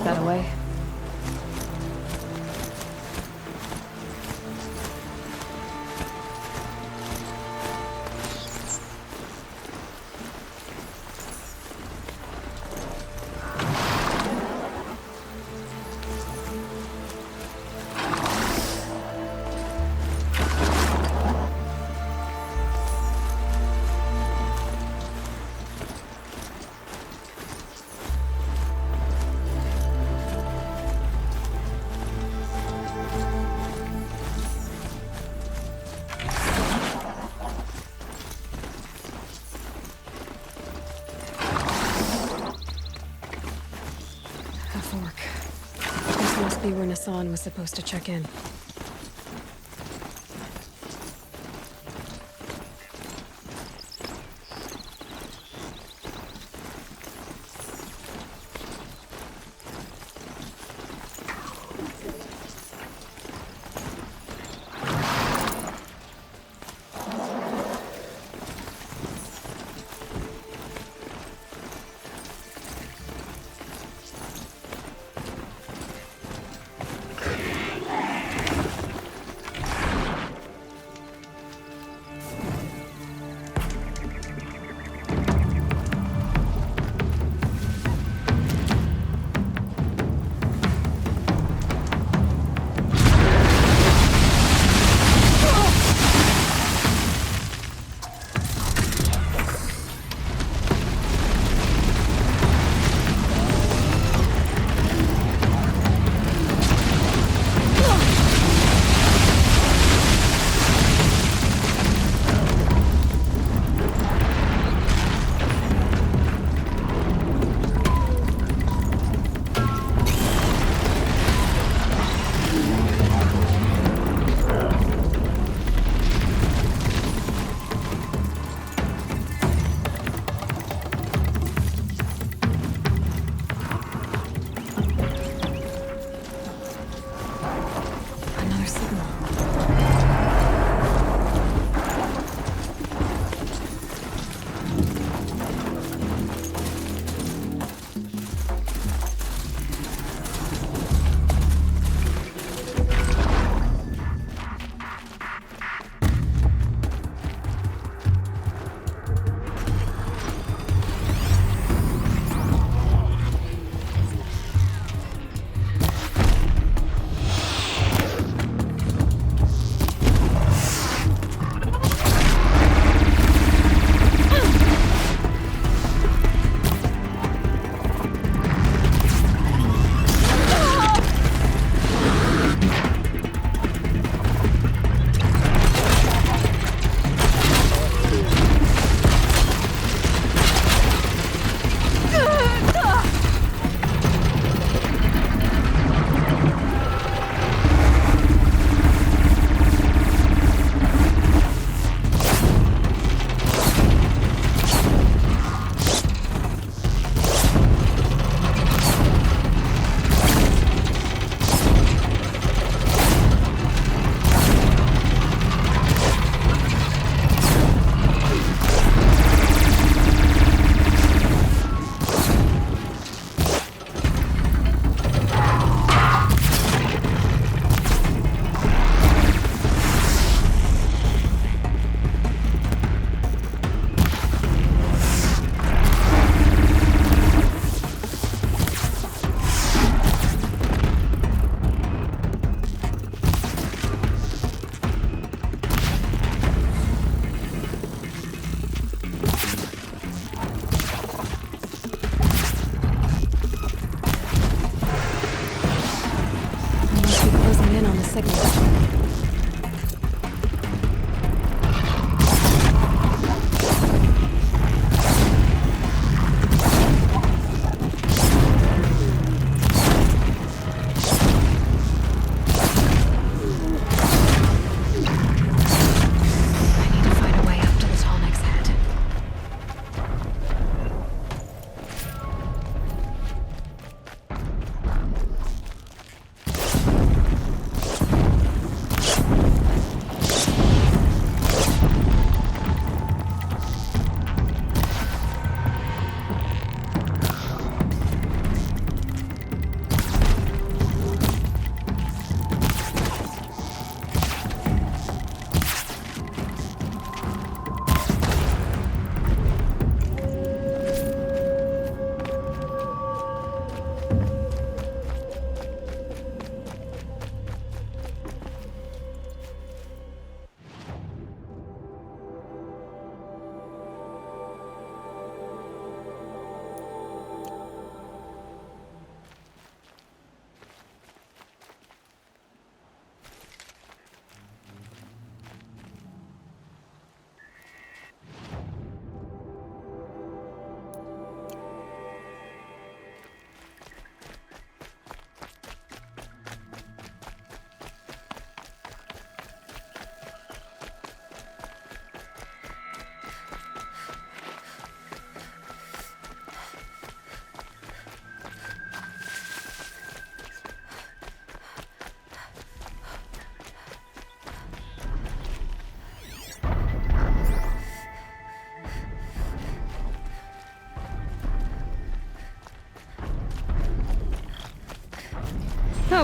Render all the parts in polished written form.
that away. This must be where Nassan was supposed to check in.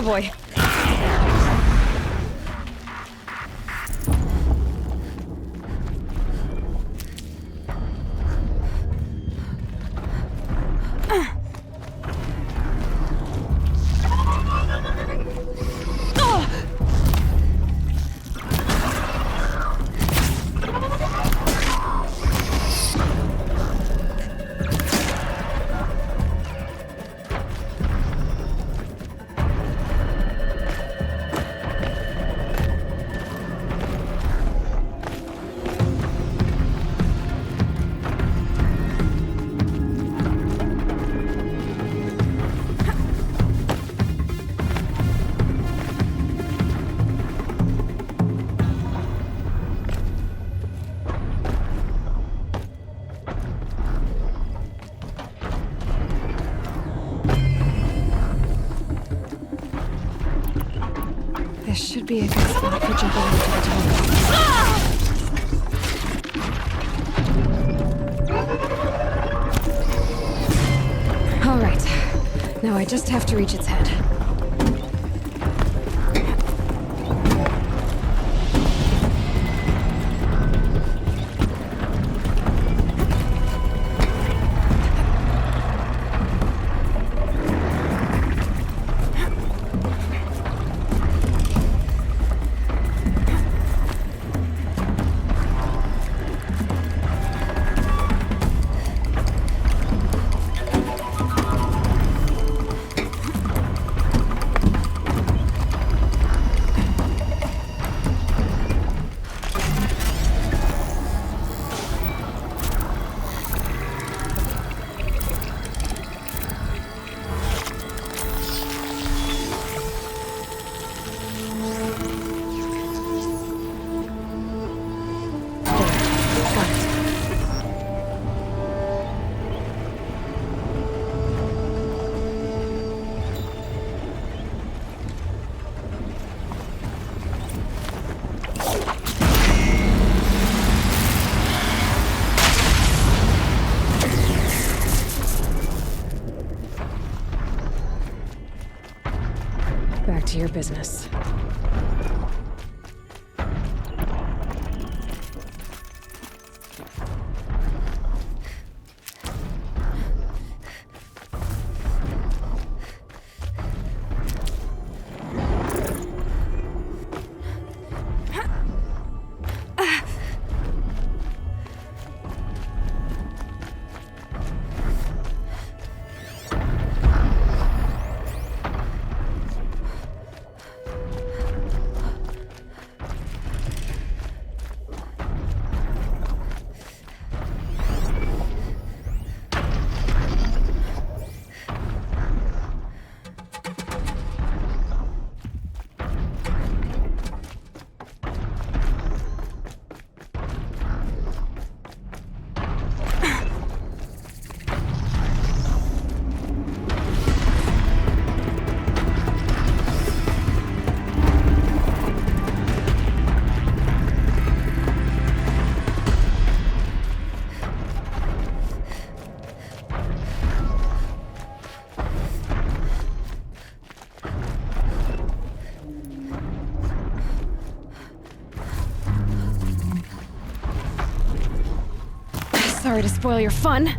Oh boy. This should be a good spot for jumping over to the top. All right. Now I just have to reach its head. Back to your business. Sorry to spoil your fun.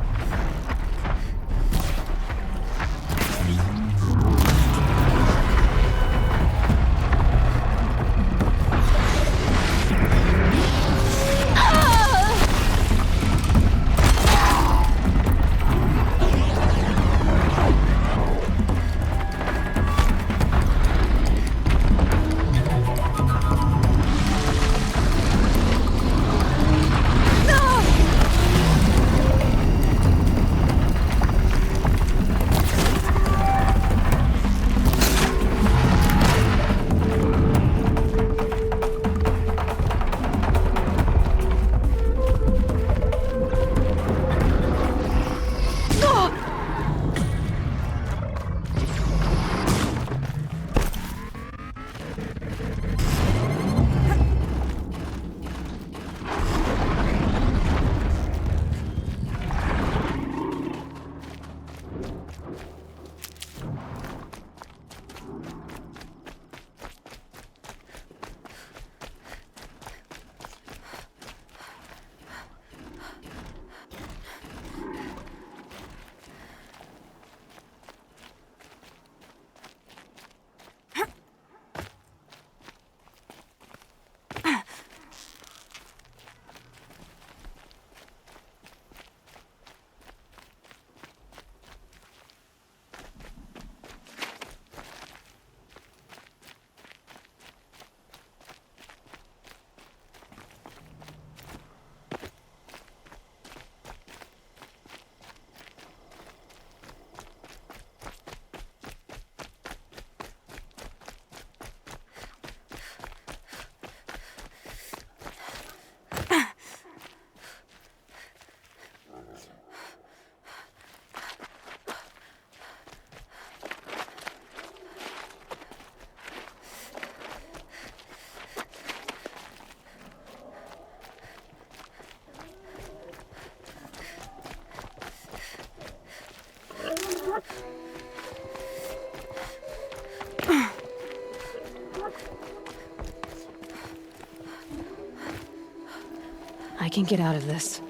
I can get out of this.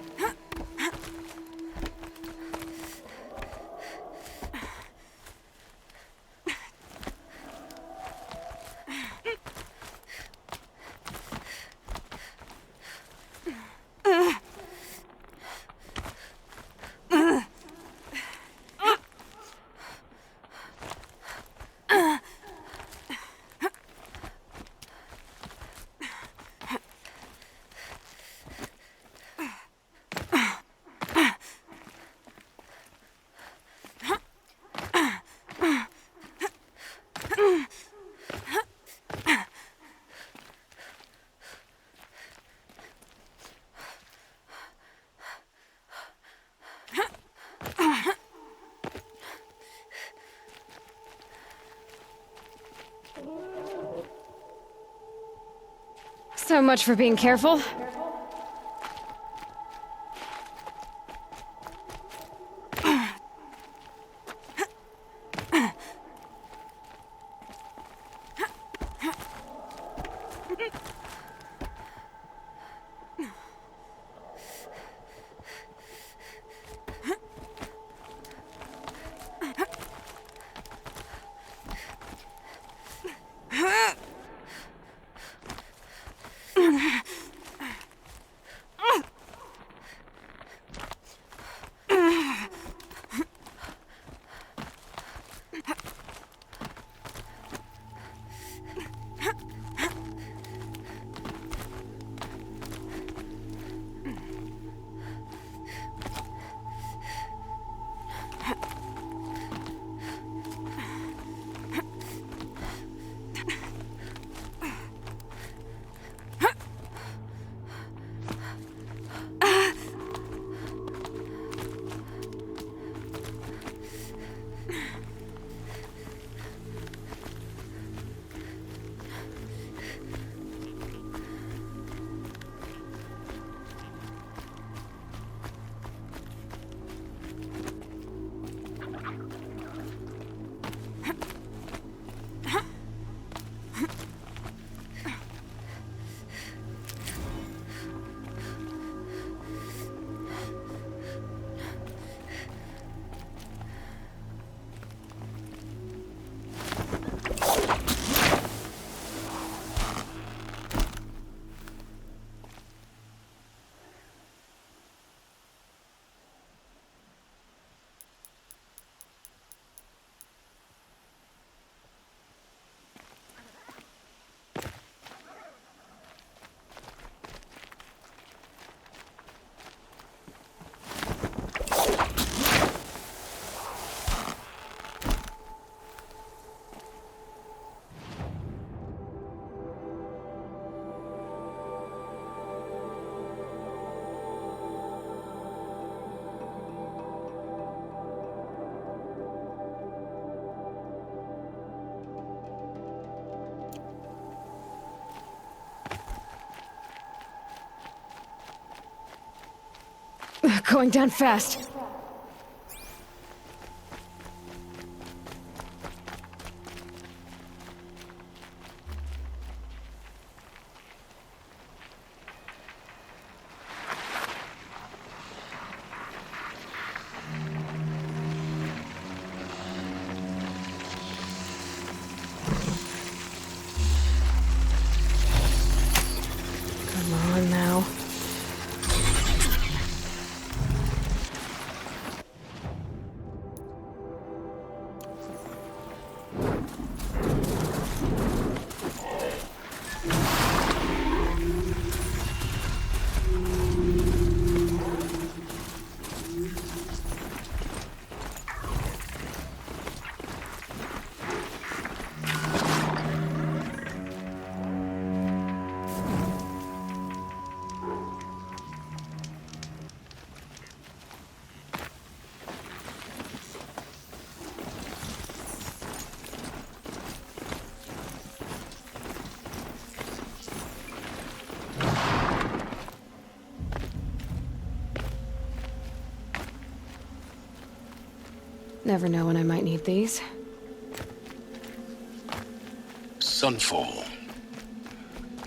So much for being careful. Going down fast. Come on now. Never know when I might need these. Sunfall.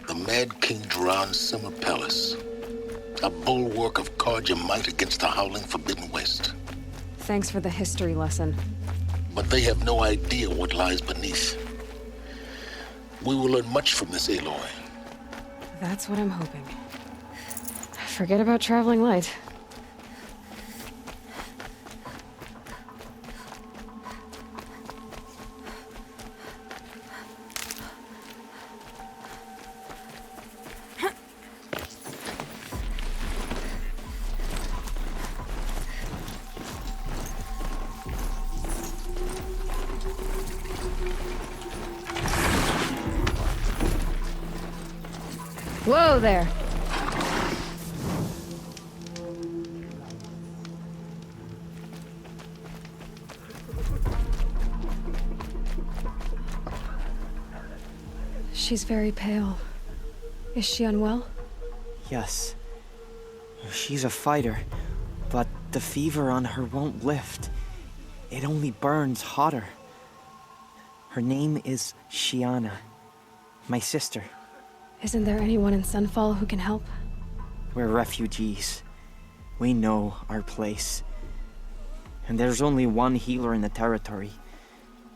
The Mad King Duran Summer Palace. A bulwark of Carja might against the howling Forbidden West. Thanks for the history lesson. But they have no idea what lies beneath. We will learn much from this Aloy. That's what I'm hoping. Forget about traveling light. Whoa there! She's very pale. Is she unwell? Yes. She's a fighter, but the fever on her won't lift. It only burns hotter. Her name is Shiana, my sister. Isn't there anyone in Sunfall who can help? We're refugees. We know our place. And there's only one healer in the territory.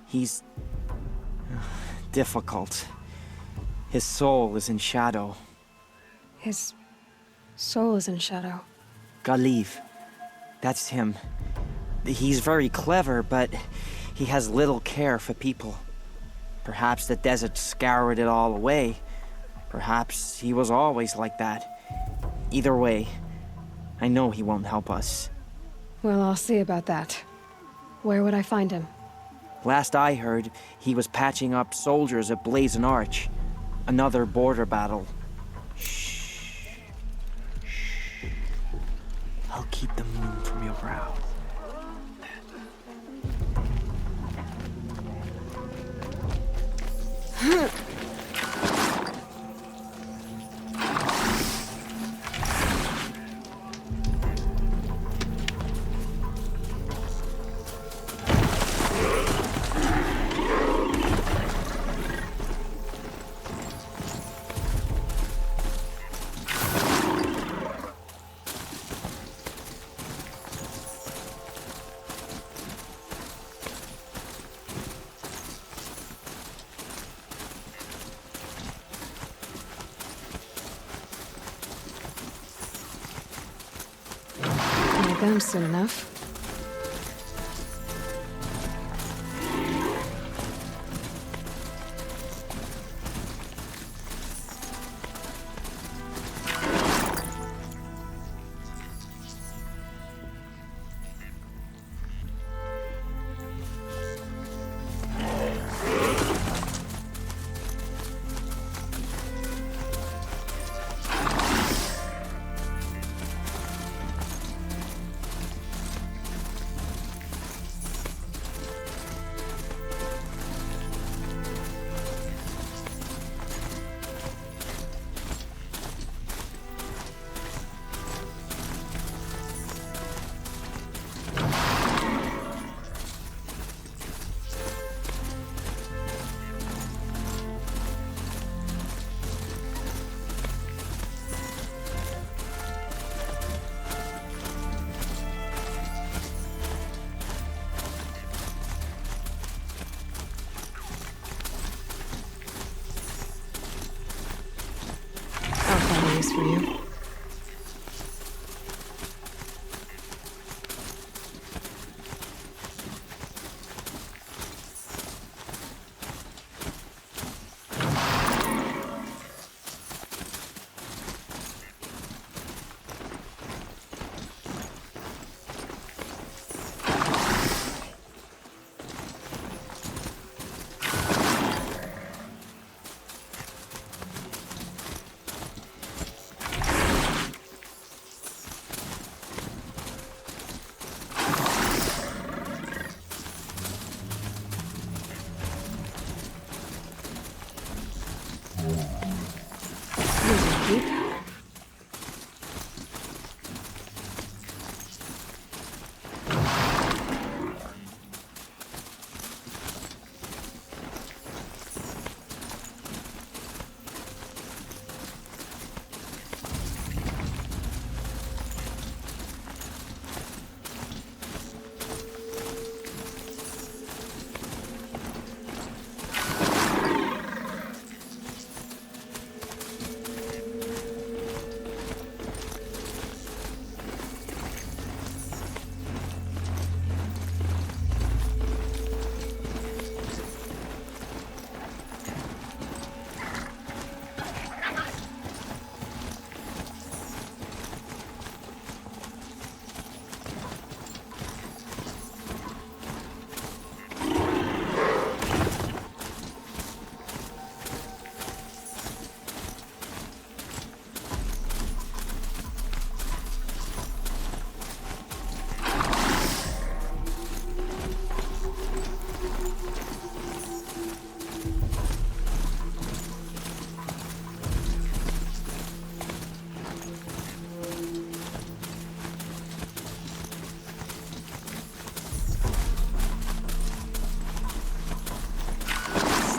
He's difficult. His soul is in shadow. His soul is in shadow. Galiv. That's him. He's very clever, but he has little care for people. Perhaps the desert scoured it all away. Perhaps he was always like that. Either way, I know he won't help us. Well, I'll see about that. Where would I find him? Last I heard, he was patching up soldiers at Blazon Arch. Another border battle. Shh. Shh. I'll keep the moon from your brow. Them soon enough. For you.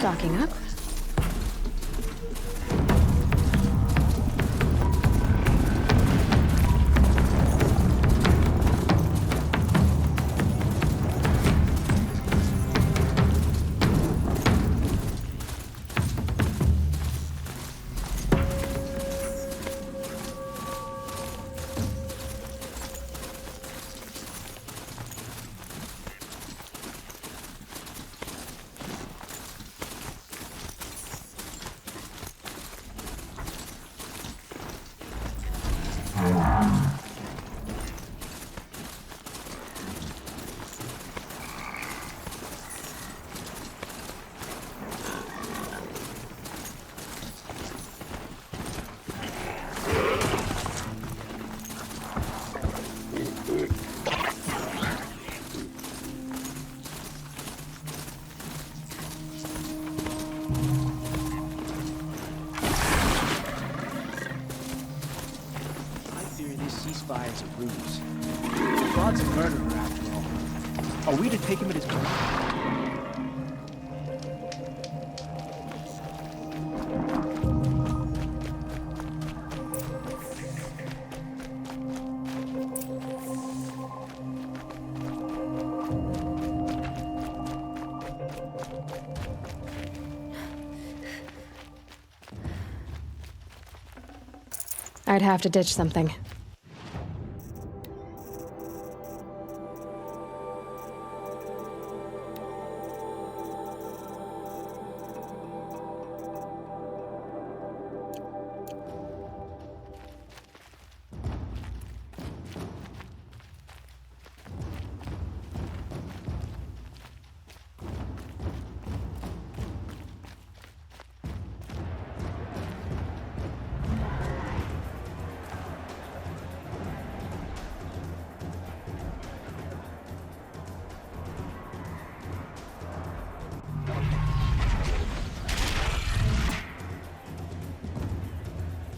Stocking up. Ceasefire's a ruse. God's a murderer, after all. Are we to take him at his word? I'd have to ditch something.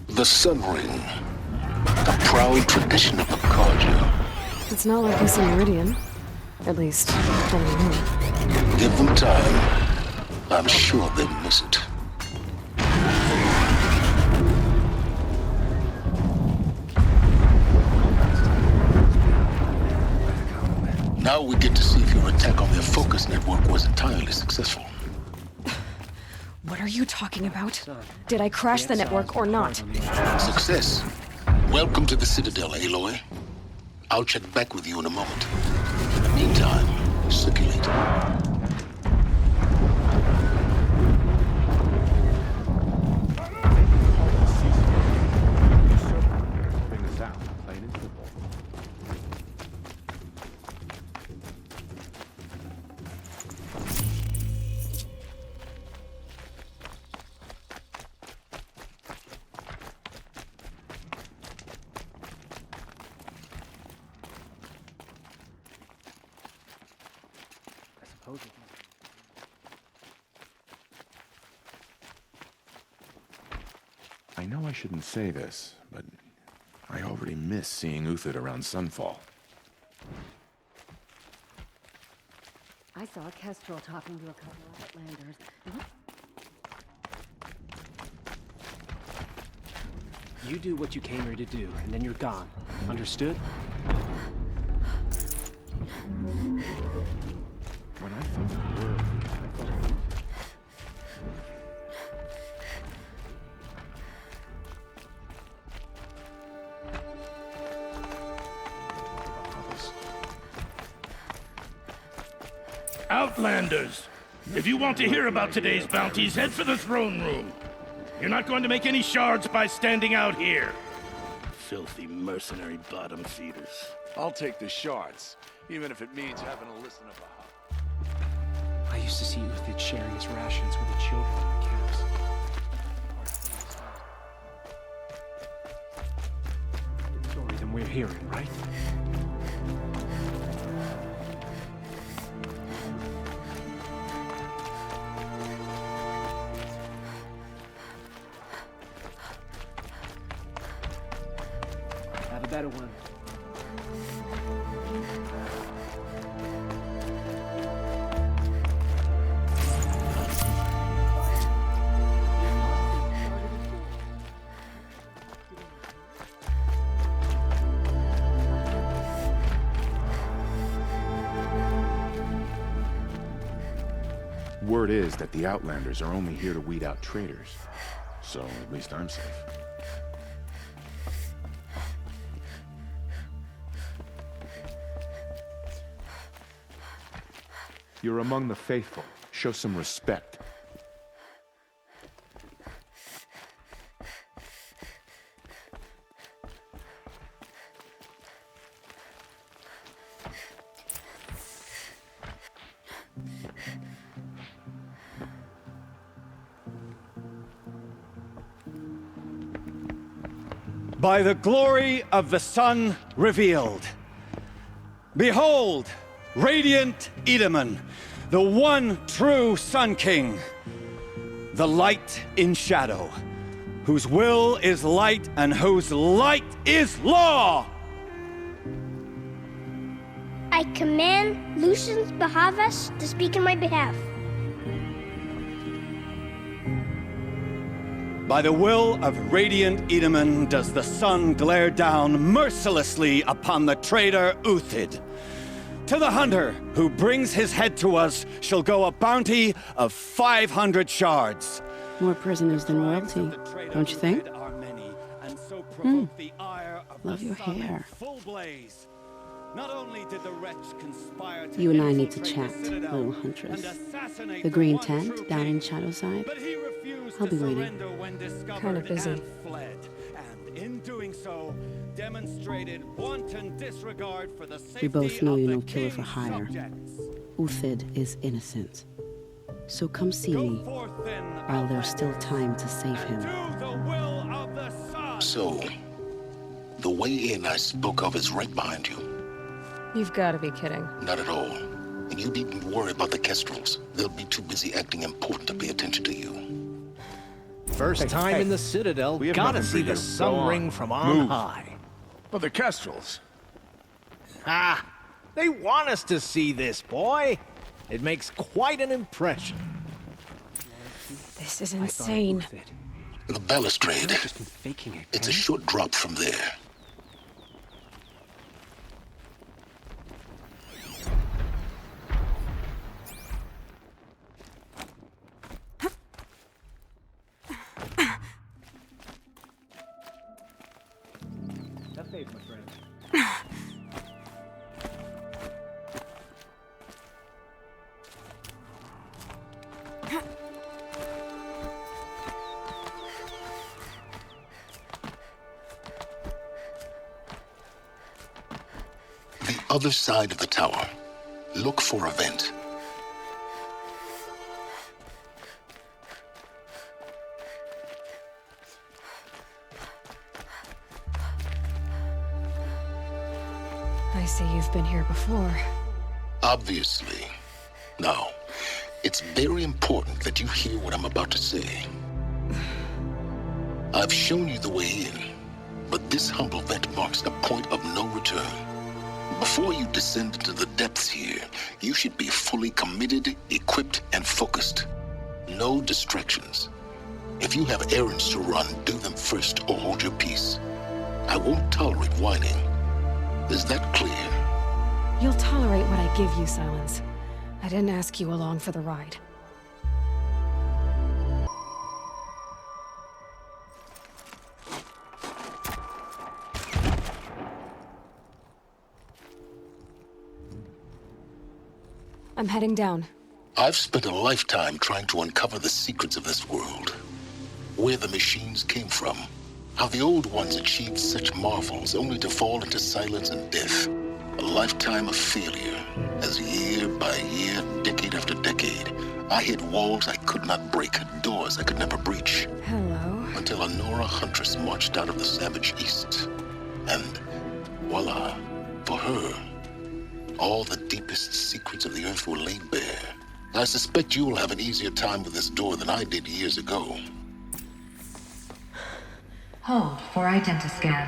The Sun Ring, a proud tradition of the Carja. It's not like this in Meridian. At least, from me. Give them time. I'm sure they'll miss it. Now we get to see if your attack on their focus network was entirely successful. What are you talking about? Did I crash the network or not? Success. Welcome to the Citadel, Aloy. I'll check back with you in a moment. Meantime, circulate. I know I shouldn't say this, but I already miss seeing Uthid around Sunfall. I saw Kestrel talking to a couple of Outlanders. You do what you came here to do, and then you're gone. Understood? When I think of world, I thought Outlanders! If you want to hear about today's bounties, head for the throne room. You're not going to make any shards by standing out here. Filthy mercenary bottom feeders. I'll take the shards, even if it means having to listen to I used to see Uthid sharing his rations with the children in the camps. The story than we're hearing, right? Have a better one. word is that the Outlanders are only here to weed out traitors. So, at least I'm safe. You're among the faithful. Show some respect. By the glory of the sun revealed. Behold, radiant Edaman, the one true Sun King. The light in shadow, whose will is light and whose light is law! I command Lucius Bahavas to speak in my behalf. By the will of radiant Edaman does the sun glare down mercilessly upon the traitor Uthid. To the hunter who brings his head to us shall go a bounty of 500 shards. More prisoners than royalty, don't you think? Love your hair. Not only did the wretch conspire to You and I need to chat, little huntress. The green tent down in Shadowside. I'll be waiting. Kind of busy. And in doing so, demonstrated wanton disregard for the safety We both know of you're the no killer for king's hire. subjects. Uthid is innocent. So come see Go me forth then, while there's still time to save him. do the will of the sun. So, the way in I spoke of is right behind you. You've got to be kidding. Not at all. And you needn't worry about the Kestrels. They'll be too busy acting important to pay attention to you. First time in the Citadel, We have gotta nothing for see you. the sun Go on. ring from on Move. high. But the Kestrels. Ah, they want us to see this, boy. It makes quite an impression. This is insane. The balustrade. Just been faking it. It's a short drop from there. That fades, my friend. The other side of the tower. Look for a vent. I see you've been here before. Obviously. Now, it's very important that you hear what I'm about to say. I've shown you the way in, but this humble vent marks a point of no return. Before you descend into the depths here, you should be fully committed, equipped, and focused. No distractions. If you have errands to run, do them first or hold your peace. I won't tolerate whining. Is that clear? You'll tolerate what I give you, Silence. I didn't ask you along for the ride. I'm heading down. I've spent a lifetime trying to uncover the secrets of this world. Where the machines came from. How the old ones achieved such marvels only to fall into silence and death. A lifetime of failure, as year by year, decade after decade, I hit walls I could not break, doors I could never breach. Hello. Until a Nora huntress marched out of the savage east. And voila, for her, all the deepest secrets of the earth were laid bare. I suspect you'll have an easier time with this door than I did years ago. Hold for identiscan.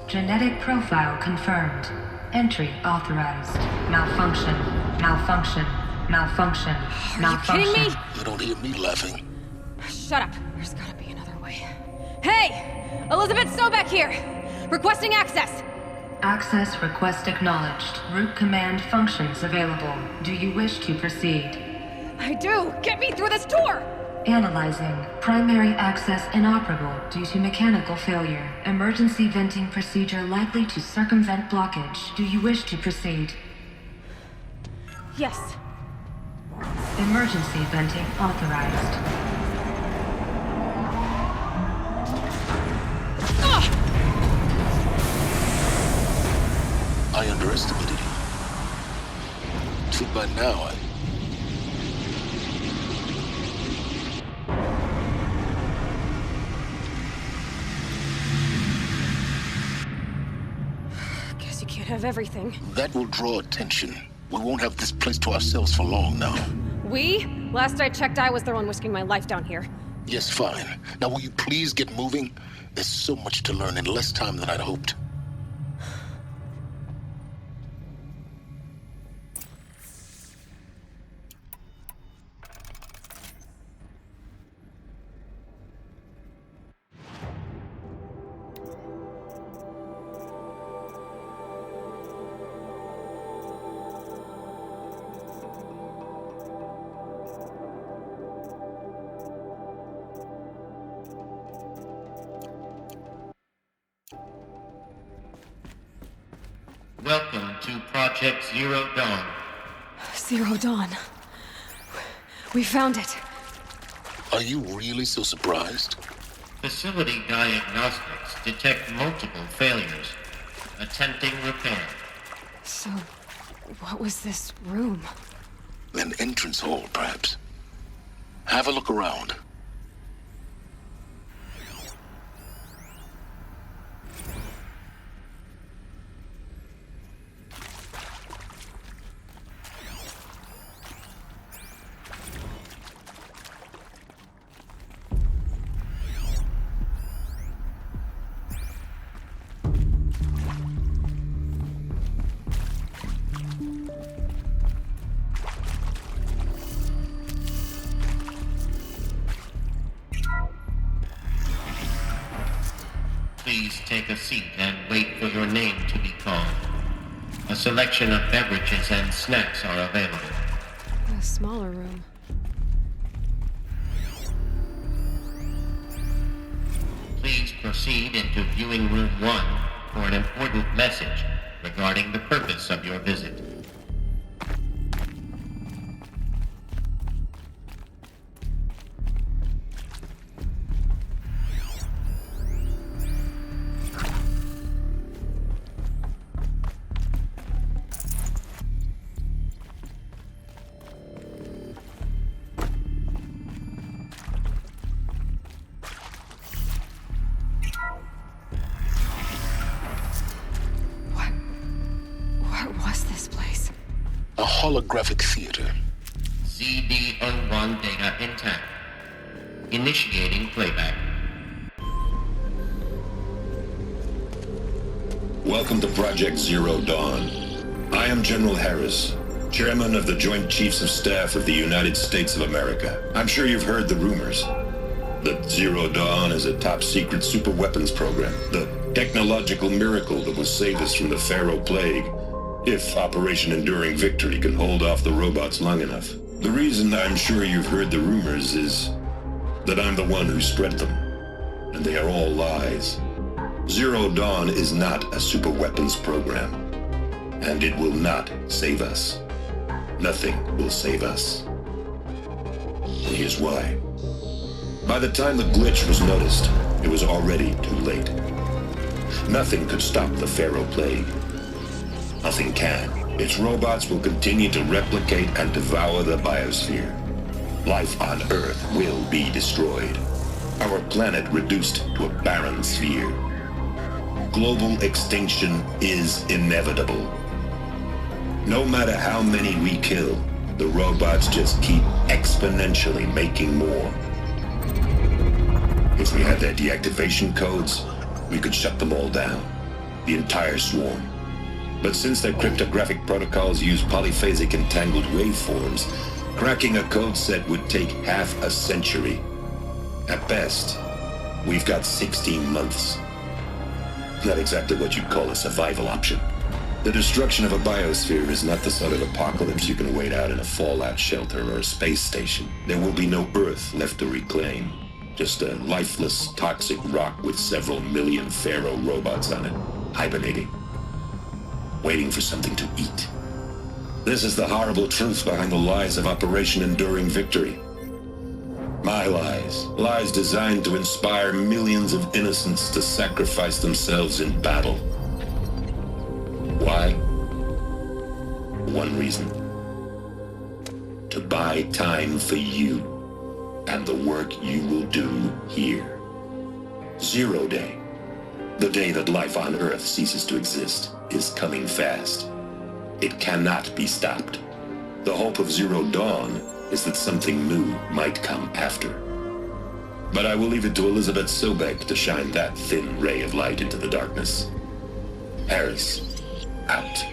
Genetic profile confirmed. Entry authorized. Malfunction. Malfunction. Malfunction. Malfunction. You kidding me? You don't hear me laughing. Shut up. There's gotta be another way. Hey! Elizabeth Sobek here! Requesting access! Access request acknowledged. Root command functions available. Do you wish to proceed? I do! Get me through this door! Analyzing. Primary access inoperable due to mechanical failure. Emergency venting procedure likely to circumvent blockage. Do you wish to proceed? Yes. Emergency venting authorized. I underestimated you. So by now, Guess you can't have everything. that will draw attention. We won't have this place to ourselves for long now. We? Last I checked, I was the one risking my life down here. Yes, fine. Now will you please get moving? There's so much to learn in less time than I'd hoped. Welcome to Project Zero Dawn. Zero Dawn. We found it. Are you really so surprised? Facility diagnostics detect multiple failures. Attempting repair. So, what was this room? An entrance hall, perhaps. Have a look around. Please take a seat and wait for your name to be called. A selection of beverages and snacks are available. A smaller room. Please proceed into viewing room 1 for an important message regarding the purpose of your visit. What was this place? A holographic theater. ZD-01 data intact. Initiating playback. Welcome to Project Zero Dawn. I am General Harris, Chairman of the Joint Chiefs of Staff of the United States of America. I'm sure you've heard the rumors. That Zero Dawn is a top-secret superweapons program. The technological miracle that will save us from the Pharaoh Plague, if Operation Enduring Victory can hold off the robots long enough. The reason I'm sure you've heard the rumors is that I'm the one who spread them, and they are all lies. Zero Dawn is not a superweapons program, and it will not save us. Nothing will save us. And here's why. By the time the glitch was noticed, it was already too late. Nothing could stop the Pharaoh Plague. Nothing can. Its robots will continue to replicate and devour the biosphere. Life on Earth will be destroyed. Our planet reduced to a barren sphere. Global extinction is inevitable. No matter how many we kill, the robots just keep exponentially making more. If we had their deactivation codes, we could shut them all down. The entire swarm. But since their cryptographic protocols use polyphasic entangled waveforms, cracking a code set would take half a century. At best, we've got 16 months. not exactly what you'd call a survival option. The destruction of a biosphere is not the sort of apocalypse you can wait out in a fallout shelter or a space station. There will be no Earth left to reclaim. Just a lifeless, toxic rock with several million Pharaoh robots on it, hibernating, waiting for something to eat. This is the horrible truth behind the lies of Operation Enduring Victory. My lies. Lies designed to inspire millions of innocents to sacrifice themselves in battle. Why? One reason. To buy time for you and the work you will do here. 0 Day, the day that life on Earth ceases to exist, is coming fast. It cannot be stopped. The hope of Zero Dawn is that something new might come after. But I will leave it to Elizabeth Sobek to shine that thin ray of light into the darkness. Harris, out.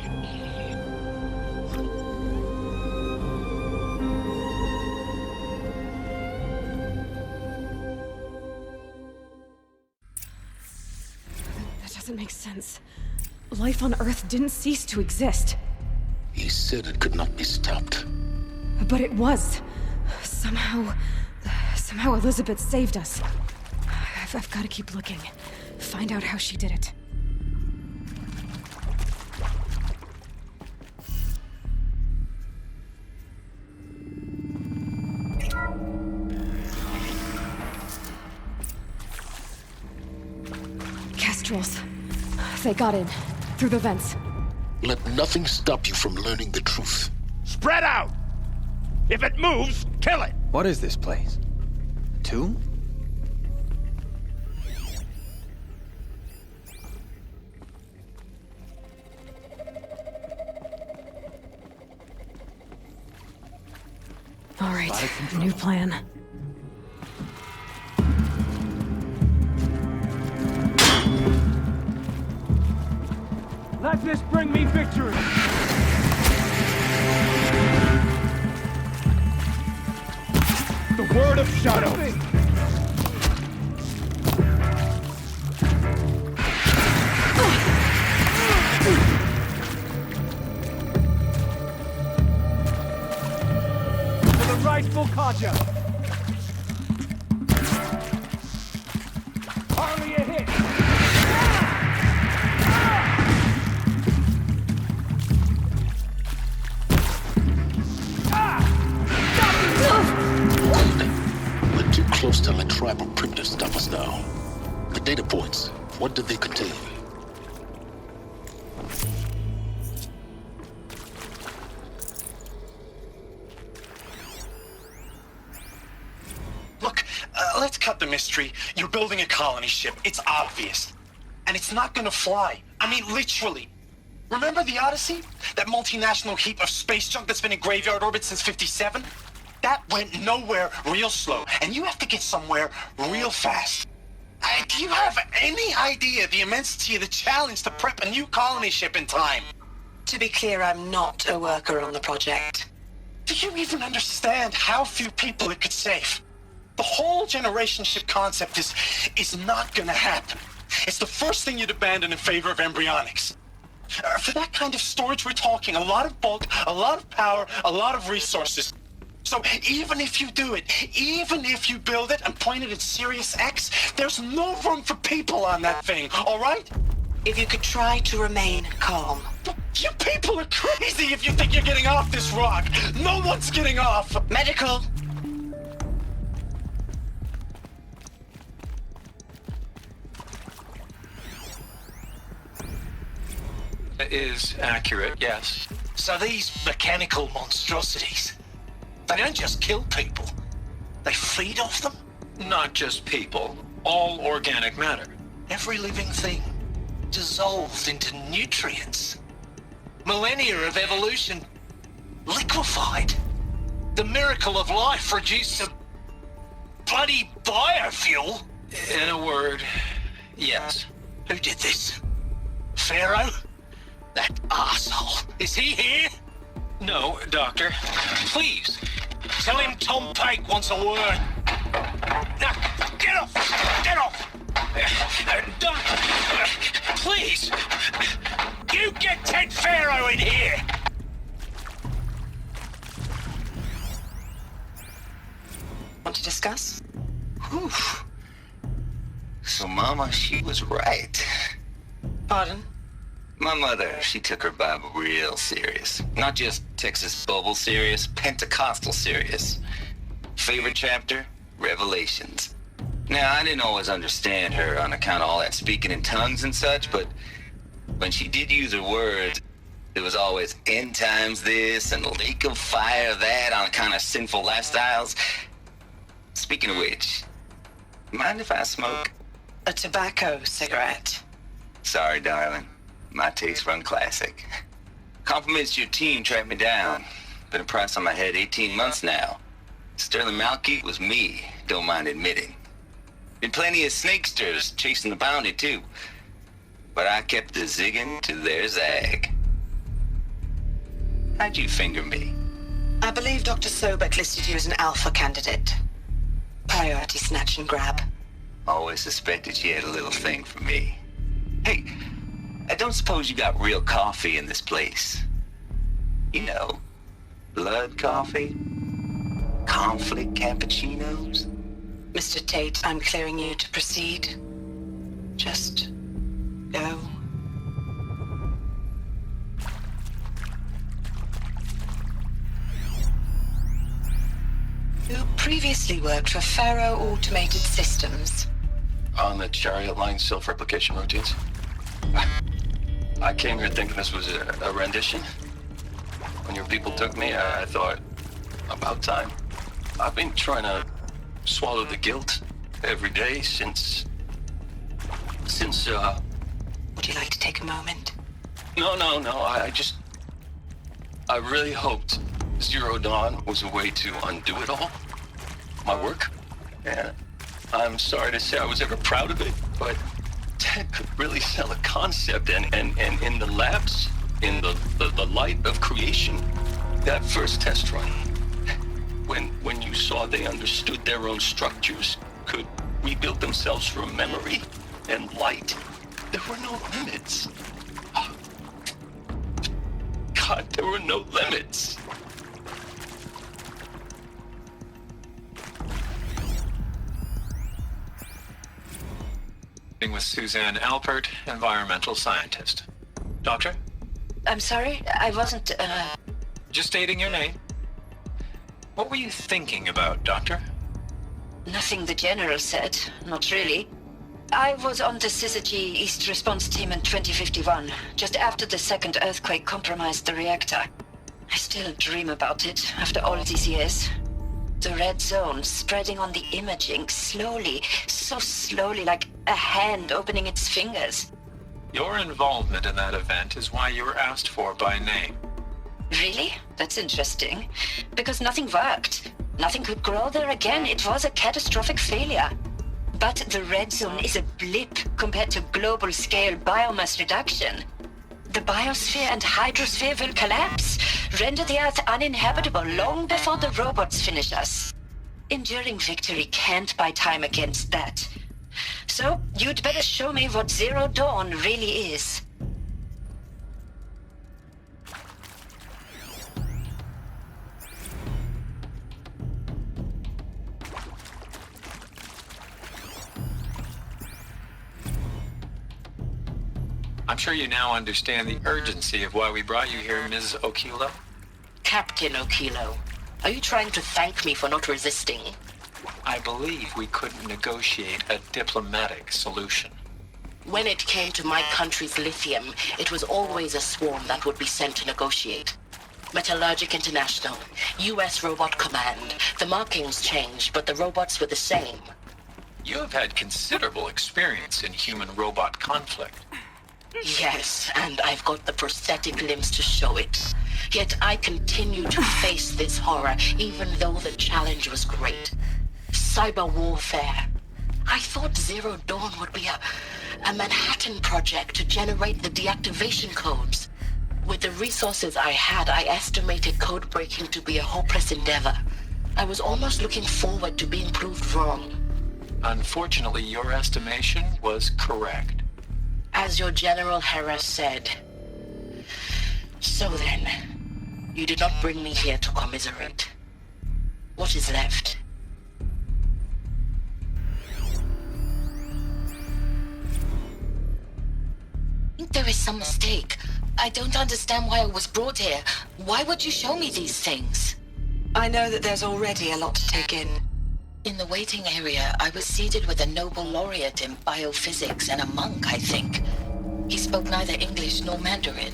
That doesn't make sense. Life on Earth didn't cease to exist. He said it could not be stopped. But it was. Somehow Elizabeth saved us. I've got to keep looking. Find out how she did it. Kestrels. They got in. Through the vents. Let nothing stop you from learning the truth. Spread out! If it moves, kill it! What is this place? A tomb? All right, new plan. Let this bring me victory! The word of Shadow! For the rightful Kaja! Hardly a hit! We're too close to let tribal primitives stop us now. The data points, what did they contain? Look, let's cut the mystery. You're building a colony ship. It's obvious. And it's not gonna fly. I mean, literally. Remember the Odyssey? That multinational heap of space junk that's been in graveyard orbit since '57? That went nowhere real slow. And you have to get somewhere real fast. Do you have any idea the immensity of the challenge to prep a new colony ship in time? To be clear, I'm not a worker on the project. Do you even understand how few people it could save? The whole generation ship concept is not gonna happen. It's the first thing you'd abandon in favor of embryonics. For that kind of storage, we're talking a lot of bulk, a lot of power, a lot of resources. So even if you do it, even if you build it and point it at Sirius X, there's no room for people on that thing, all right? If you could try to remain calm. You people are crazy if you think you're getting off this rock. No one's getting off. Medical. Is accurate, yes. So these mechanical monstrosities, they don't just kill people, they feed off them? Not just people, all organic matter. Every living thing dissolved into nutrients. Millennia of evolution liquefied. The miracle of life reduced to bloody biofuel. In a word, yes. Who did this? Pharaoh? That asshole. Is he here? No, Doctor. Please, tell him Tom Pike wants a word. Now, get off! Get off! Doc, please! You get Ted Pharaoh in here! Want to discuss? Whew. So Mama, she was right. Pardon? My mother, she took her Bible real serious. Not just Texas Bible serious, Pentecostal serious. Favorite chapter? Revelations. Now, I didn't always understand her on account of all that speaking in tongues and such, but when she did use her words, it was always end times this and lake of fire that on account of sinful lifestyles. Speaking of which, mind if I smoke? A tobacco cigarette. Sorry, darling. My taste run classic. Compliments to your team tracked me down. Been a price on my head 18 months now. Sterling Malkeet was me, don't mind admitting. Been plenty of snakesters chasing the bounty, too. But I kept the zigging to their zag. How'd you finger me? I believe Dr. Sobek listed you as an alpha candidate. Priority snatch and grab. Always suspected she had a little thing for me. Hey, I don't suppose you got real coffee in this place. You know, blood coffee? Conflict cappuccinos? Mr. Tate, I'm clearing you to proceed. Just go. You previously worked for Pharaoh Automated Systems. On the Chariot Line self-replication routines. I came here thinking this was a rendition. When your people took me, I thought, about time. I've been trying to swallow the guilt every day since... Would you like to take a moment? No, I really hoped Zero Dawn was a way to undo it all. My work. And I'm sorry to say I was ever proud of it, but Ted could really sell a concept, and in the labs, in the light of creation, that first test run, when you saw they understood their own structures, could rebuild themselves from memory and light, there were no limits. God, there were no limits. With Suzanne Alpert, environmental scientist. Doctor? I'm sorry, I wasn't, Just stating your name. What were you thinking about, Doctor? Nothing the General said, not really. I was on the Syzygy East Response Team in 2051, just after the second earthquake compromised the reactor. I still dream about it, after all these years. The red zone spreading on the imaging, slowly, so slowly, like a hand opening its fingers. Your involvement in that event is why you were asked for by name. Really? That's interesting. Because nothing worked. Nothing could grow there again. It was a catastrophic failure. But the red zone is a blip compared to global-scale biomass reduction. The biosphere and hydrosphere will collapse, render the Earth uninhabitable long before the robots finish us. Enduring victory can't buy time against that. So, you'd better show me what Zero Dawn really is. I'm sure you now understand the urgency of why we brought you here, Ms. Okilo. Captain Okilo, are you trying to thank me for not resisting? I believe we couldn't negotiate a diplomatic solution. When it came to my country's lithium, it was always a swarm that would be sent to negotiate. Metallurgic International, U.S. Robot Command. The markings changed, but the robots were the same. You have had considerable experience in human-robot conflict. Yes, and I've got the prosthetic limbs to show it. Yet I continue to face this horror, even though the challenge was great. Cyber warfare. I thought Zero Dawn would be a Manhattan project to generate the deactivation codes. With the resources I had, I estimated code breaking to be a hopeless endeavor. I was almost looking forward to being proved wrong. Unfortunately, your estimation was correct. As your General Harris said. So then, you did not bring me here to commiserate. What is left? I think there is some mistake. I don't understand why I was brought here. Why would you show me these things? I know that there's already a lot to take in. In the waiting area, I was seated with a Nobel laureate in biophysics and a monk, I think. He spoke neither English nor Mandarin.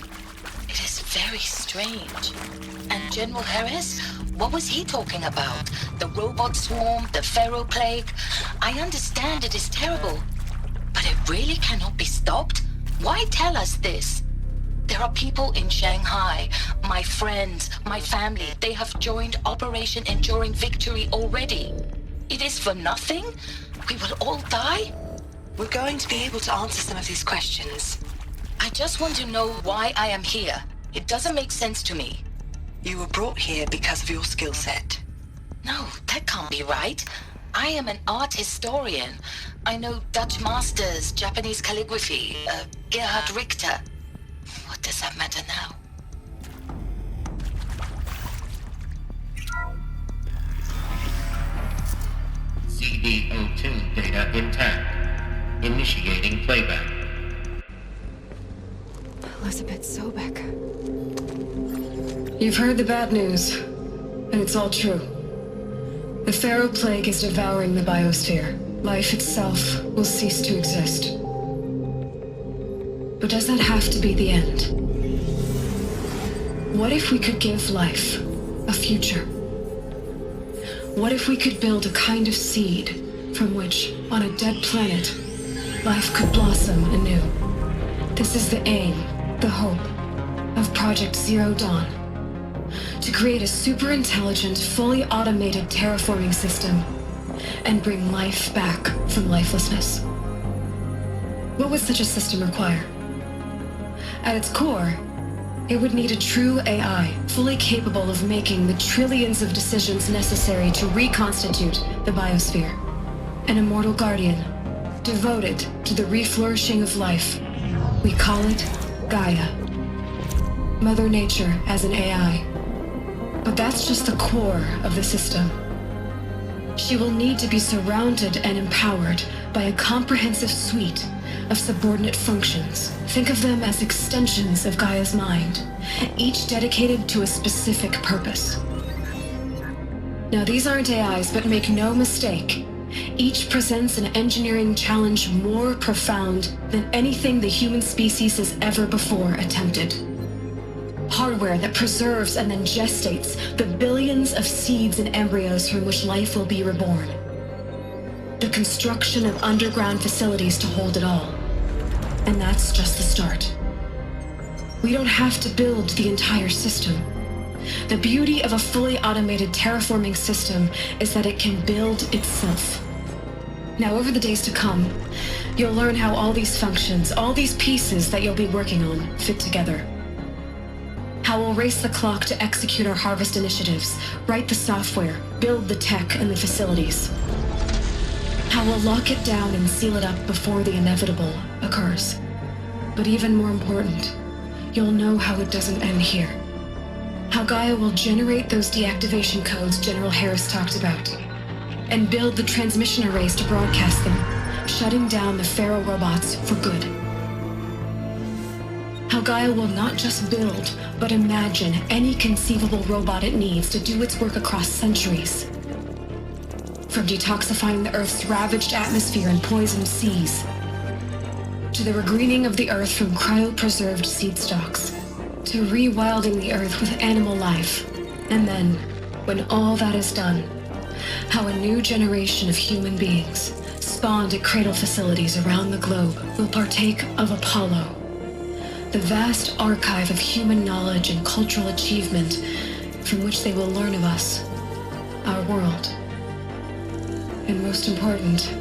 It is very strange. And General Harris? What was he talking about? The robot swarm, the Pharaoh plague? I understand it is terrible. But it really cannot be stopped? Why tell us this? There are people in Shanghai, my friends, my family. They have joined Operation Enduring Victory already. It is for nothing? We will all die? We're going to be able to answer some of these questions. I just want to know why I am here. It doesn't make sense to me. You were brought here because of your skill set. No, that can't be right. I am an art historian. I know Dutch masters, Japanese calligraphy, Gerhard Richter. What does that matter now? CD02 data intact. Initiating playback. Elizabeth Sobek. You've heard the bad news, and it's all true. The Pharaoh plague is devouring the biosphere. Life itself will cease to exist. But does that have to be the end? What if we could give life a future? What if we could build a kind of seed from which, on a dead planet, life could blossom anew? This is the aim, the hope, of Project Zero Dawn. To create a super-intelligent, fully automated terraforming system and bring life back from lifelessness. What would such a system require? At its core, it would need a true AI, fully capable of making the trillions of decisions necessary to reconstitute the biosphere. An immortal guardian, devoted to the reflourishing of life. We call it Gaia. Mother Nature as an AI. But that's just the core of the system. She will need to be surrounded and empowered by a comprehensive suite of subordinate functions. Think of them as extensions of Gaia's mind, each dedicated to a specific purpose. Now, these aren't AIs, but make no mistake, each presents an engineering challenge more profound than anything the human species has ever before attempted. Hardware that preserves and then gestates the billions of seeds and embryos from which life will be reborn. The construction of underground facilities to hold it all. And that's just the start. We don't have to build the entire system. The beauty of a fully automated terraforming system is that it can build itself. Now, over the days to come, you'll learn how all these functions, all these pieces that you'll be working on, fit together. How we'll race the clock to execute our harvest initiatives, write the software, build the tech and the facilities. How we'll lock it down and seal it up before the inevitable occurs. But even more important, you'll know how it doesn't end here. How Gaia will generate those deactivation codes General Harris talked about, and build the transmission arrays to broadcast them, shutting down the Pharaoh robots for good. How Gaia will not just build, but imagine any conceivable robot it needs to do its work across centuries. From detoxifying the Earth's ravaged atmosphere and poisoned seas, to the regreening of the Earth from cryopreserved seed stalks, to rewilding the Earth with animal life. And then, when all that is done, how a new generation of human beings, spawned at cradle facilities around the globe, will partake of Apollo, the vast archive of human knowledge and cultural achievement from which they will learn of us, our world. And most important,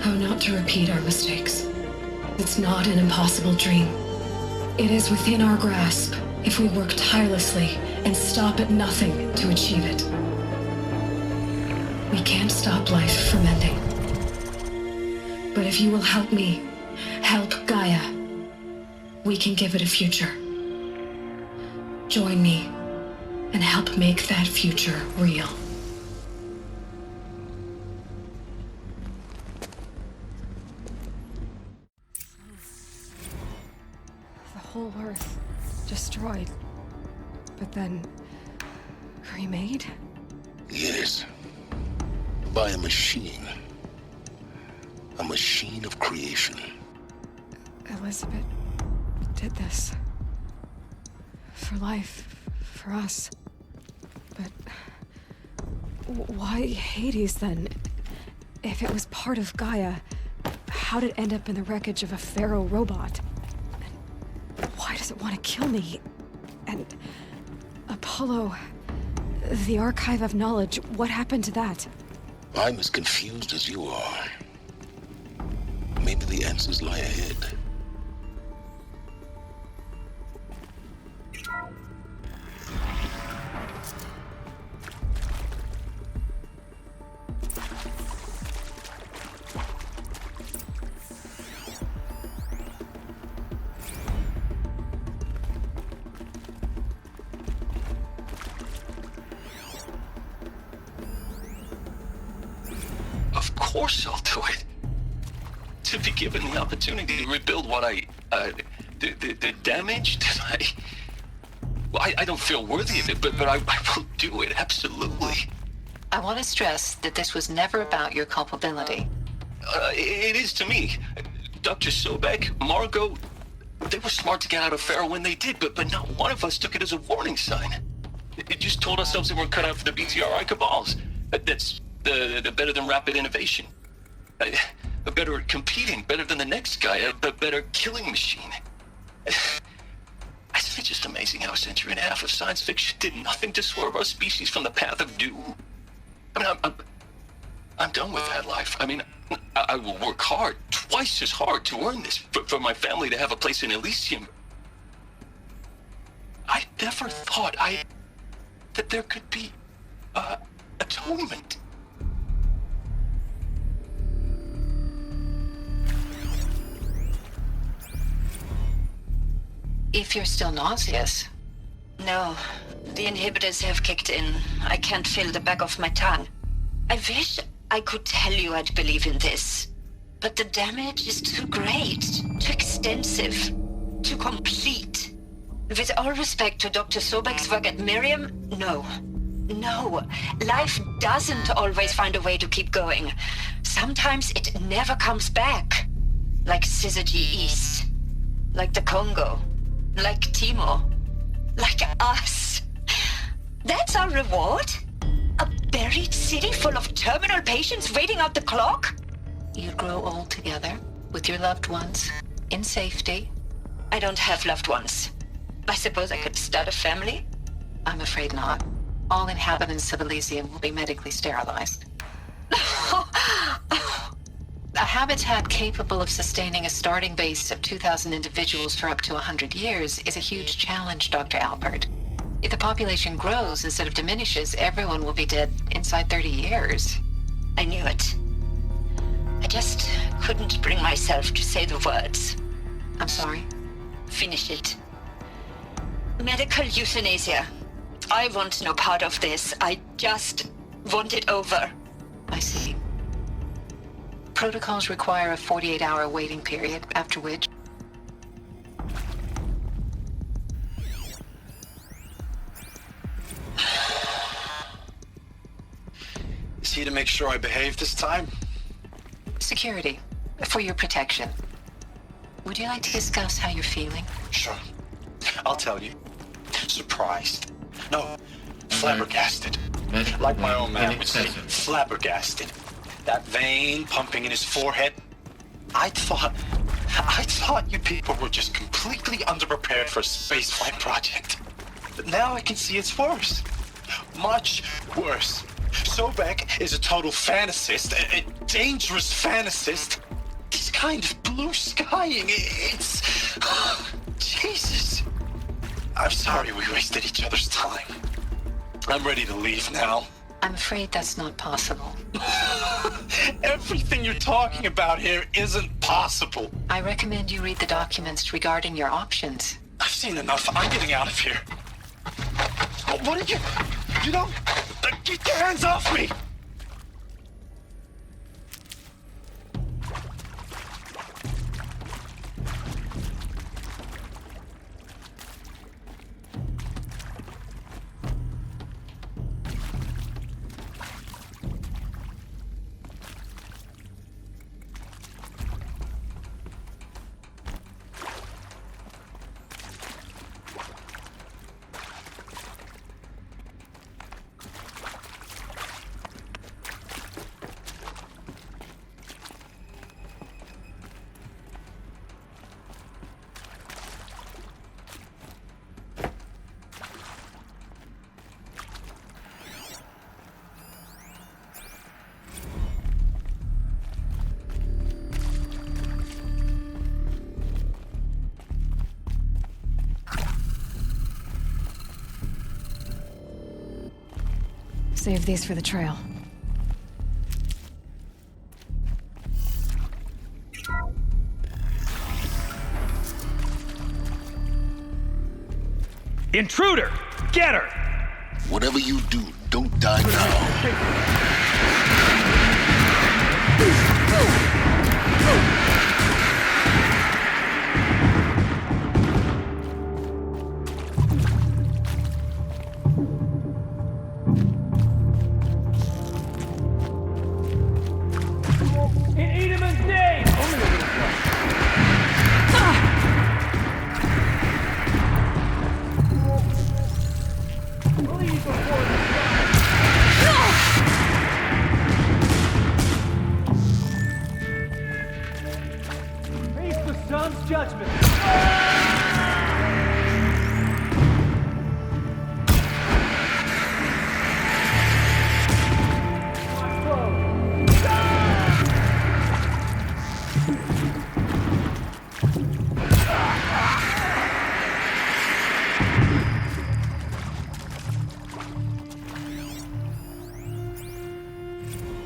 how not to repeat our mistakes. It's not an impossible dream. It is within our grasp if we work tirelessly and stop at nothing to achieve it. We can't stop life from ending. But if you will help me, help Gaia, we can give it a future. Join me and help make that future real. The whole Earth destroyed, but then remade? Yes. By a machine. A machine of creation. Elizabeth did this. For life, for us. But why Hades then? If it was part of Gaia, how'd it end up in the wreckage of a pharaoh robot? And why does it want to kill me? And Apollo, the Archive of Knowledge, what happened to that? I'm as confused as you are. Maybe the answers lie ahead. Of course I'll do it. To be given the opportunity to rebuild what the damage that I don't feel worthy of it, but I will do it, absolutely. I want to stress that this was never about your culpability. It is to me. Dr. Sobek, Margot, they were smart to get out of Pharaoh when they did, but not one of us took it as a warning sign. It just told ourselves that we're cut out for the BTRI cabals. That's the better than rapid innovation. Better at competing, better than the next guy, a better killing machine. Isn't it just amazing how a century and a half of science fiction did nothing to swerve our species from the path of doom? I mean, I'm done with that life. I mean, I will work hard, twice as hard to earn this, for my family to have a place in Elysium. I never thought that there could be, atonement. If you're still nauseous. No, the inhibitors have kicked in. I can't feel the back of my tongue. I wish I could tell you I'd believe in this. But the damage is too great, too extensive, too complete. With all respect to Dr. Sobek's work at Miriam, no. No, life doesn't always find a way to keep going. Sometimes it never comes back. Like Syzygy East. Like the Congo. Like Timo. Like us. That's our reward? A buried city full of terminal patients waiting out the clock? You grow old together, with your loved ones, in safety. I don't have loved ones. I suppose I could start a family? I'm afraid not. All inhabitants of Elysium will be medically sterilized. A habitat capable of sustaining a starting base of 2,000 individuals for up to 100 years is a huge challenge, Dr. Alpert. If the population grows instead of diminishes, everyone will be dead inside 30 years. I knew it. I just couldn't bring myself to say the words. I'm sorry. Finish it. Medical euthanasia. I want no part of this. I just want it over. I see. Protocols require a 48-hour waiting period, after which... Is he to make sure I behave this time? Security. For your protection. Would you like to discuss how you're feeling? Sure. I'll tell you. Surprised. No, flabbergasted. Like my own man would say, flabbergasted. That vein pumping in his forehead. I thought you people were just completely underprepared for a spaceflight project. But now I can see it's worse. Much worse. Sobek is a total fantasist, a dangerous fantasist. He's kind of blue skying. It's... Jesus. I'm sorry we wasted each other's time. I'm ready to leave now. I'm afraid that's not possible. Everything you're talking about here isn't possible. I recommend you read the documents regarding your options. I've seen enough. I'm getting out of here. What are you... You don't... Get your hands off me! Save these for the trail. Intruder! Get her! Whatever you do, don't die now.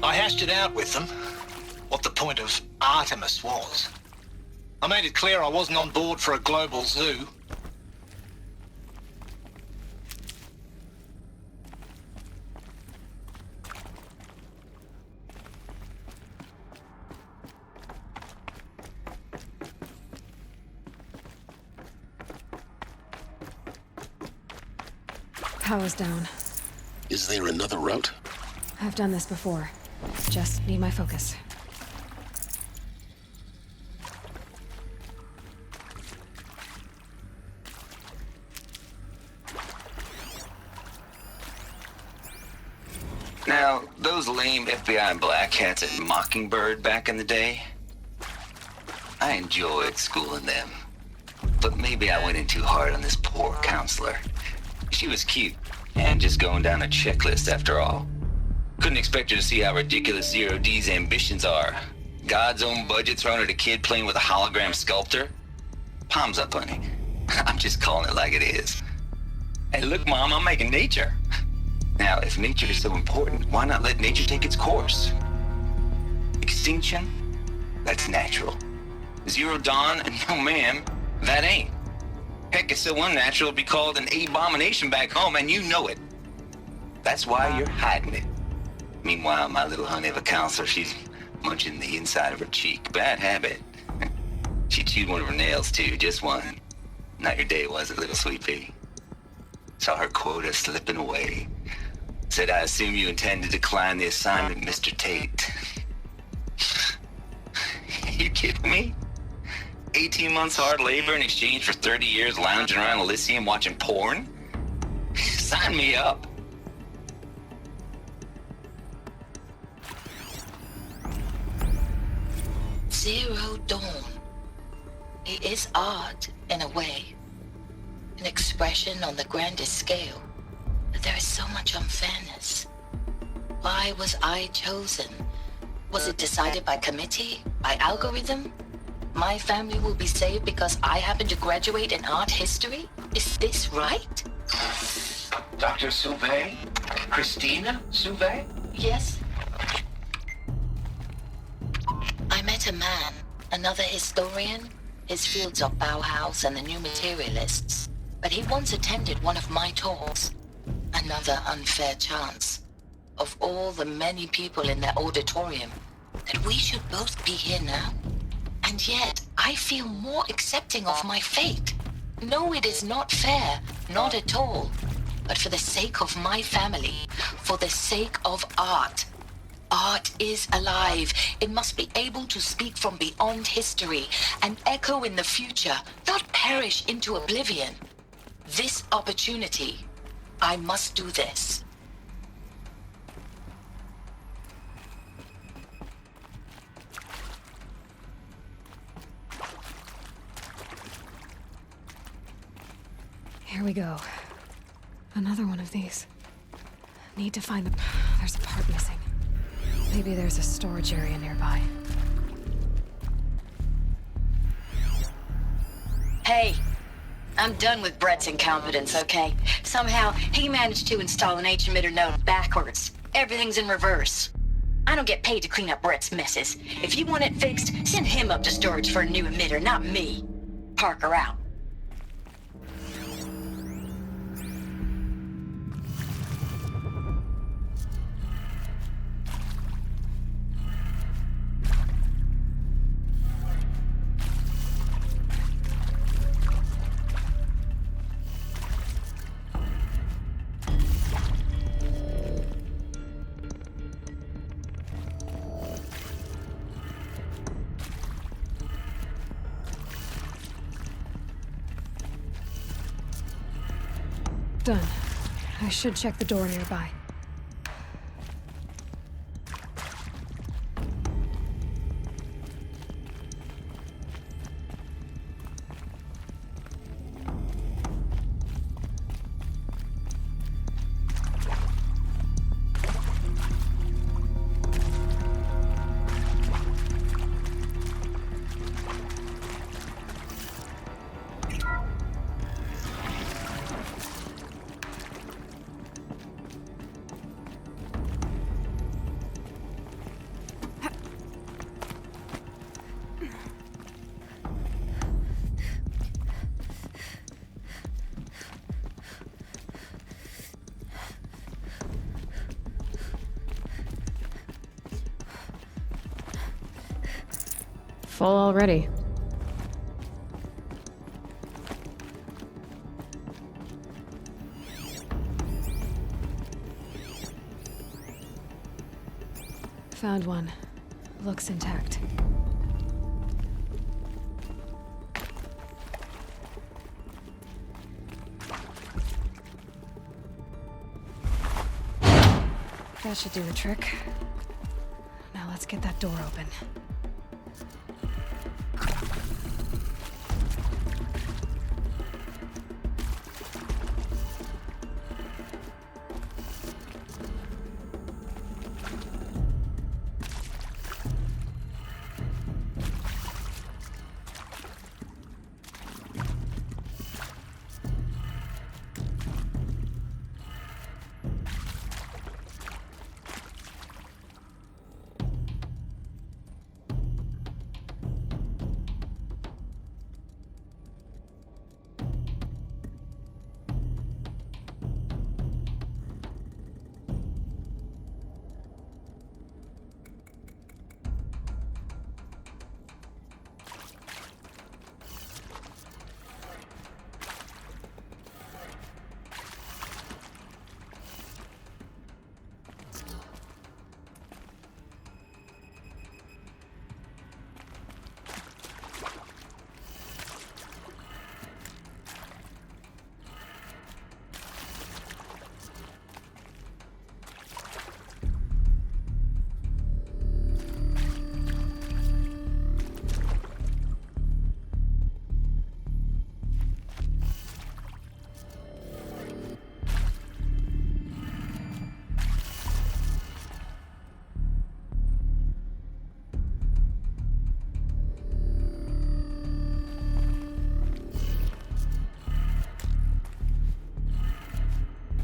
I hashed it out with them, what the point of Artemis was. I made it clear I wasn't on board for a global zoo. Power's down. Is there another route? I've done this before. Just need my focus. Now, those lame FBI black hats at Mockingbird back in the day, I enjoyed schooling them. But maybe I went in too hard on this poor counselor. She was cute, and just going down a checklist after all. Couldn't expect her to see how ridiculous Zero D's ambitions are. God's own budget thrown at a kid playing with a hologram sculptor? Palms up, honey. I'm just calling it like it is. Hey, look, Mom, I'm making nature. Now, if nature is so important, why not let nature take its course? Extinction? That's natural. Zero Dawn? No, ma'am, that ain't. Heck, it's so unnatural it'd be called an abomination back home, and you know it. That's why you're hiding it. Meanwhile, my little honey of a counselor, she's munching the inside of her cheek. Bad habit. She chewed one of her nails, too, just one. Not your day, was it, little sweet pea? Saw her quota slipping away. Said, I assume you intend to decline the assignment, Mr. Tate. You kidding me? 18 months hard labor in exchange for 30 years lounging around Elysium watching porn? Sign me up. Zero Dawn. It is art, in a way. An expression on the grandest scale. But there is so much unfairness. Why was I chosen? Was it decided by committee? By algorithm? My family will be saved because I happen to graduate in art history? Is this right? Dr. Sauvé? Christina Sauvé? Yes? I met a man, another historian. His fields are Bauhaus and the New Materialists. But he once attended one of my talks. Another unfair chance. Of all the many people in that auditorium, that we should both be here now. And yet, I feel more accepting of my fate. No, it is not fair, not at all. But for the sake of my family, for the sake of art. Art is alive. It must be able to speak from beyond history and echo in the future, not perish into oblivion. This opportunity, I must do this. Here we go. Another one of these. Need to find the... There's a part missing. Maybe there's a storage area nearby. Hey, I'm done with Brett's incompetence, okay? Somehow, he managed to install an H-emitter node backwards. Everything's in reverse. I don't get paid to clean up Brett's messes. If you want it fixed, send him up to storage for a new emitter, not me. Parker out. Done. I should check the door nearby. Full already. Found one. Looks intact. That should do the trick. Now let's get that door open.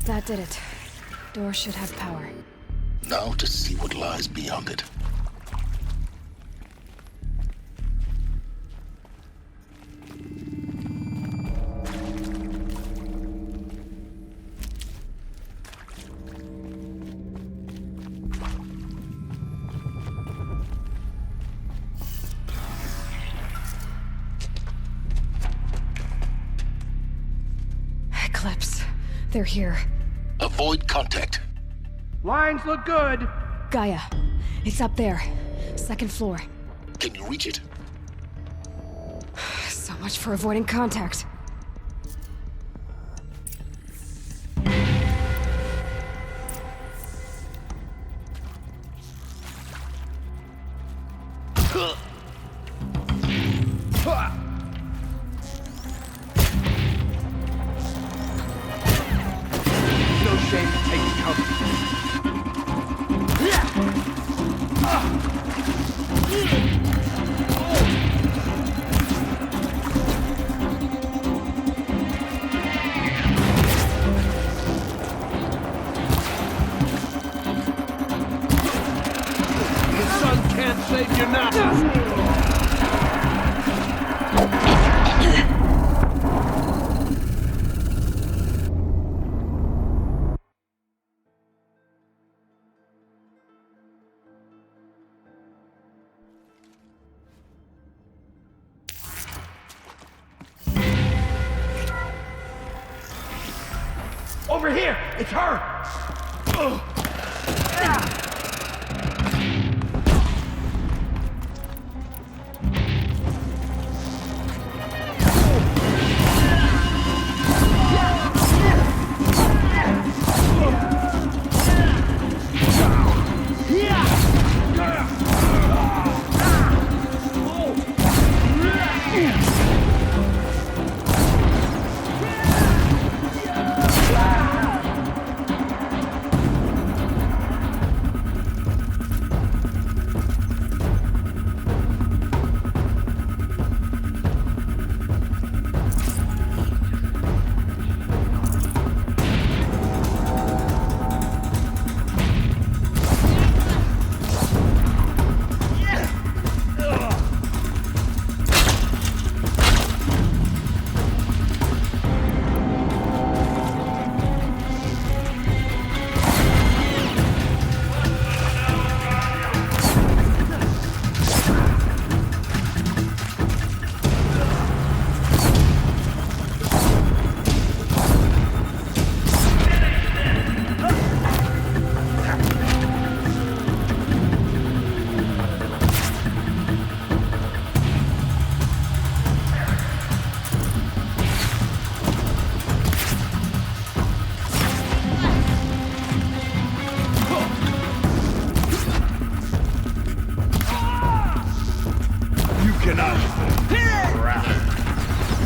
That did it. Door should have power. Now to see what lies beyond it. Eclipse. They're here. Avoid contact. Lines look good. Gaia. It's up there. Second floor. Can you reach it? So much for avoiding contact. No shame to take cover. The sun can't save you now. Over here! It's her!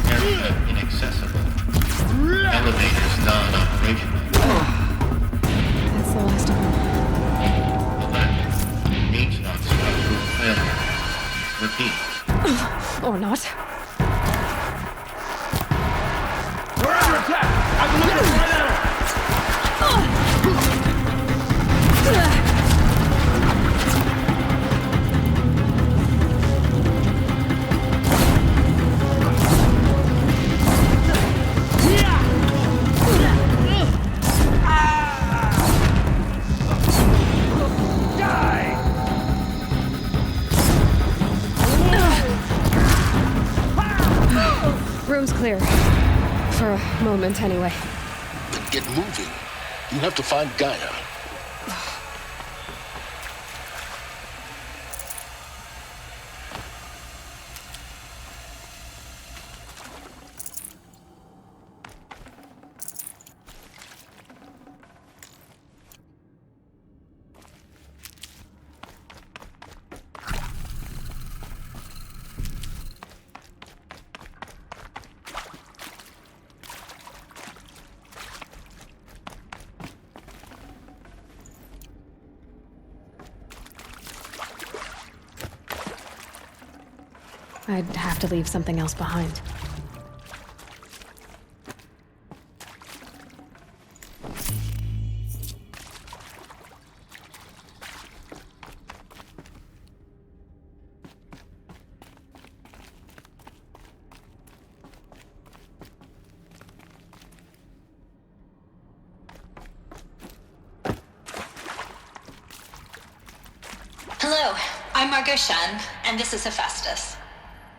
Area inaccessible. Elevators non-operational. That's the last of them. The latter needs not structural failure. Repeat. Or not. We're under attack! I can look right at her! Room's clear. For a moment, anyway. Then get moving. You have to find Gaia. I'd have to leave something else behind. I'm Margot Shen, and this is Hephaestus.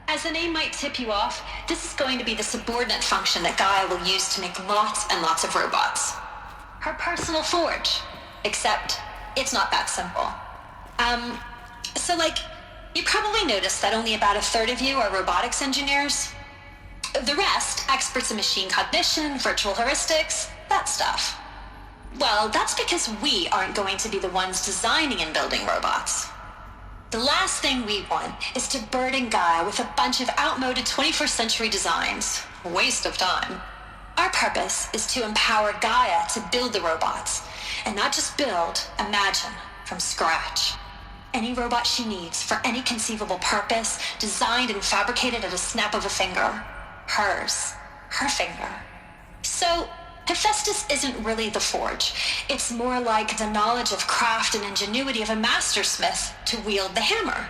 As the name might tip you off, this is going to be the subordinate function that Gaia will use to make lots and lots of robots. Her personal forge. Except, it's not that simple. You probably noticed that only about a third of you are robotics engineers. The rest, experts in machine cognition, virtual heuristics, that stuff. Well, that's because we aren't going to be the ones designing and building robots. The last thing we want is to burden Gaia with a bunch of outmoded 21st century designs. A waste of time. Our purpose is to empower Gaia to build the robots, and not just build, imagine, from scratch. Any robot she needs for any conceivable purpose, designed and fabricated at a snap of a finger. Hers. Her finger. So, Hephaestus isn't really the forge. It's more like the knowledge of craft and ingenuity of a mastersmith to wield the hammer.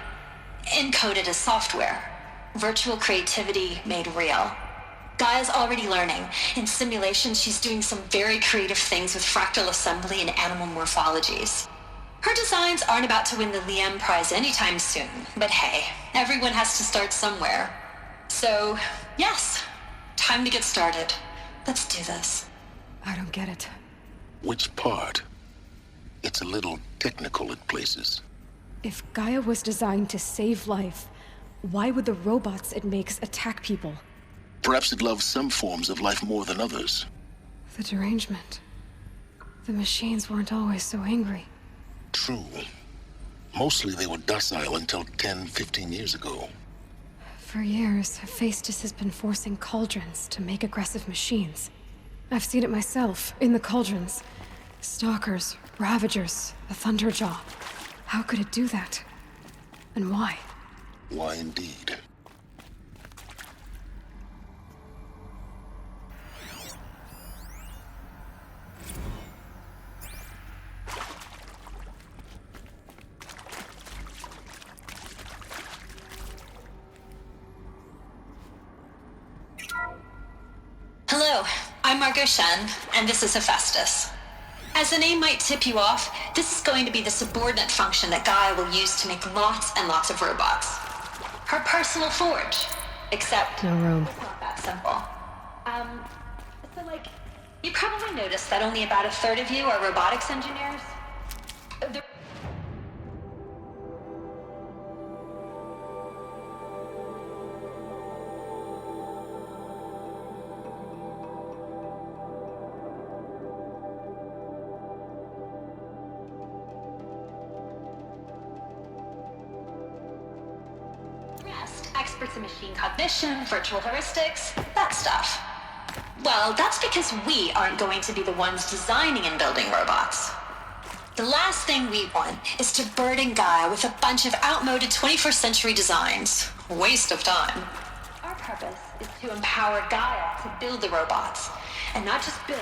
Encoded as software. Virtual creativity made real. Gaia's already learning. In simulation, she's doing some very creative things with fractal assembly and animal morphologies. Her designs aren't about to win the Liam Prize anytime soon, but hey, everyone has to start somewhere. So, yes, time to get started. Let's do this. I don't get it. Which part? It's a little technical at places. If Gaia was designed to save life, why would the robots it makes attack people? Perhaps it loves some forms of life more than others. The derangement. The machines weren't always so angry. True. Mostly they were docile until 10, 15 years ago. For years, Hephaestus has been forcing cauldrons to make aggressive machines. I've seen it myself, in the cauldrons. Stalkers, Ravagers, a Thunderjaw. How could it do that? And why? Why indeed? Hello, I'm Margot Shen, and this is Hephaestus. As the name might tip you off, this is going to be the subordinate function that Gaia will use to make lots and lots of robots. Her personal forge. Except, no room. It's not that simple. You probably noticed that only about a third of you are robotics engineers. Experts in machine cognition, virtual heuristics, that stuff. Well, that's because we aren't going to be the ones designing and building robots. The last thing we want is to burden Gaia with a bunch of outmoded 21st century designs. A waste of time. Our purpose is to empower Gaia to build the robots, and not just build.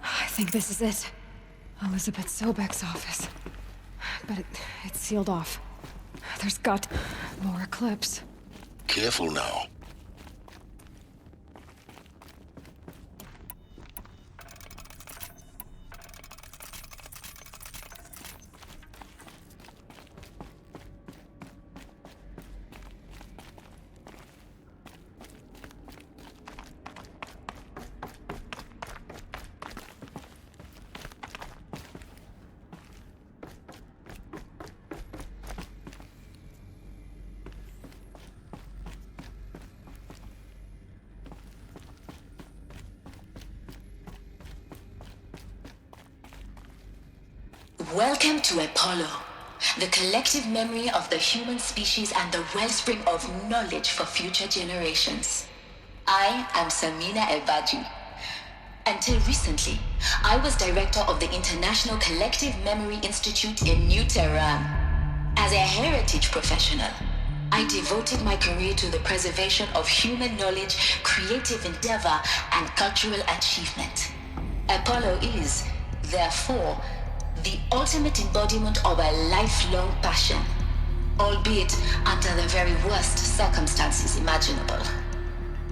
I think this is it. Elizabeth Sobek's office. But it's sealed off. There's got more Eclipse. Careful now. Welcome to Apollo. the collective memory of the human species and the wellspring of knowledge for future generations. I am Samina Ebaji. Until recently, I was director of the International Collective Memory Institute in New Tehran. As a heritage professional, I devoted my career to the preservation of human knowledge, creative endeavor, and cultural achievement. Apollo is, therefore, the ultimate embodiment of a lifelong passion, albeit under the very worst circumstances imaginable.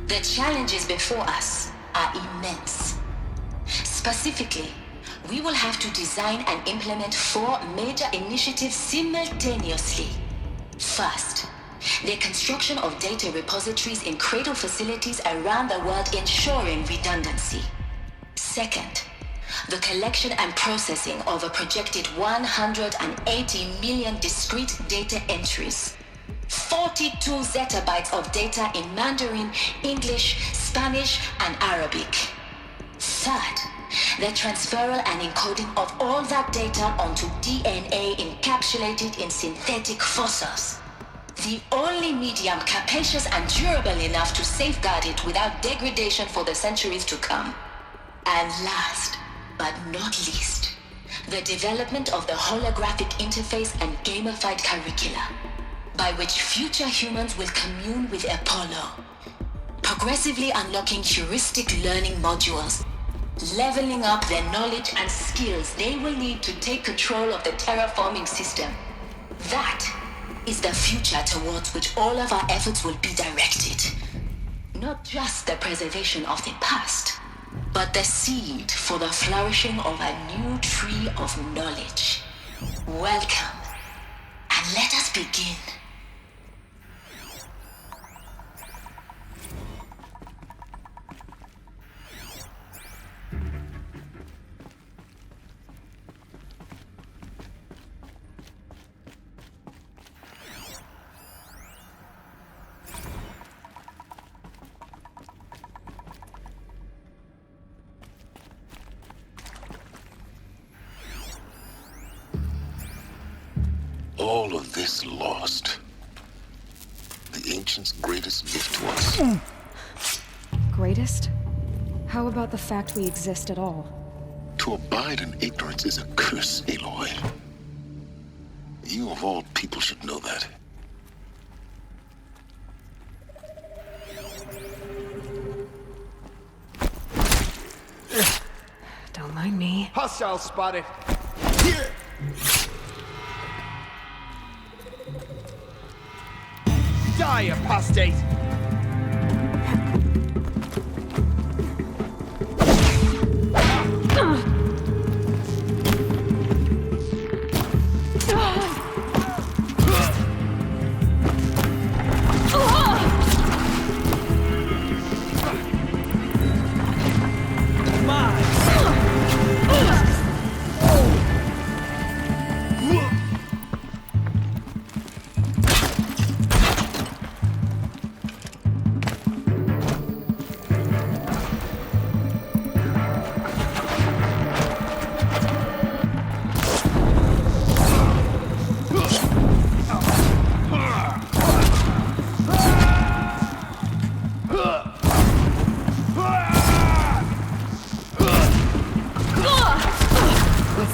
The challenges before us are immense. Specifically, we will have to design and implement 4 major initiatives simultaneously. First, the construction of data repositories in cradle facilities around the world ensuring redundancy. Second, the collection and processing of a projected 180 million discrete data entries, 42 zettabytes of data in Mandarin, English, Spanish, and Arabic. Third, the transferal and encoding of all that data onto DNA encapsulated in synthetic fossils. The only medium capacious and durable enough to safeguard it without degradation for the centuries to come. And last, but not least, the development of the holographic interface and gamified curricula, by which future humans will commune with Apollo, progressively unlocking heuristic learning modules, leveling up their knowledge and skills they will need to take control of the terraforming system. That is the future towards which all of our efforts will be directed. Not just the preservation of the past, but the seed for the flourishing of a new tree of knowledge. Welcome, and let us begin. All of this lost. The ancients' greatest gift to us. Greatest? How about the fact we exist at all? To abide in ignorance is a curse, Aloy. You of all people should know that. Don't mind me. Hostile spotted. Here! Die, apostate!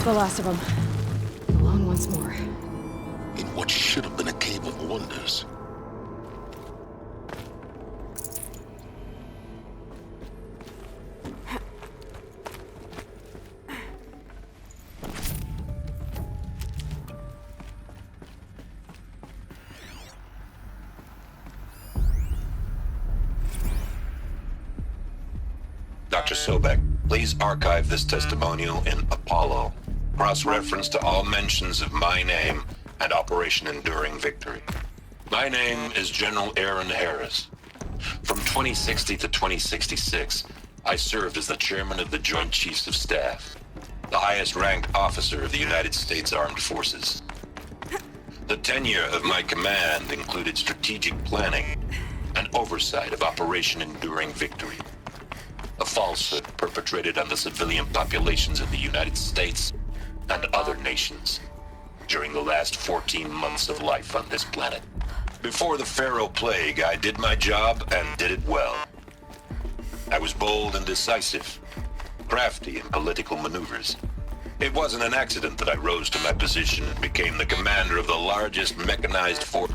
The last of them. Alone once more. In what should have been a cave of wonders. Dr. Sobek, please archive this testimonial in Apollo. Cross-reference to all mentions of my name and Operation Enduring Victory. My name is General Aaron Harris. From 2060 to 2066, I served as the chairman of the Joint Chiefs of Staff, the highest-ranked officer of the United States Armed Forces. The tenure of my command included strategic planning and oversight of Operation Enduring Victory, a falsehood perpetrated on the civilian populations of the United States and other nations. during the last 14 months of life on this planet. Before the Pharaoh Plague, I did my job and did it well. I was bold and decisive, crafty in political maneuvers. It wasn't an accident that I rose to my position and became the commander of the largest mechanized force.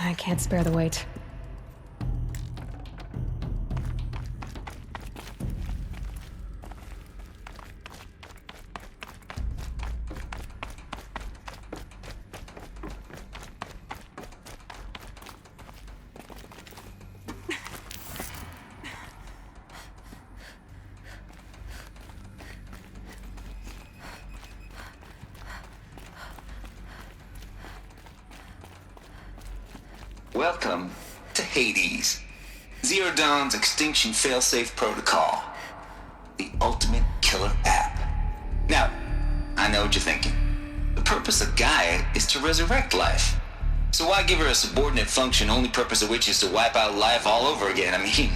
I can't spare the weight. Welcome to Hades, Zero Dawn's extinction failsafe protocol, the ultimate killer app. Now, I know what you're thinking. The purpose of Gaia is to resurrect life. So why give her a subordinate function, only purpose of which is to wipe out life all over again? I mean,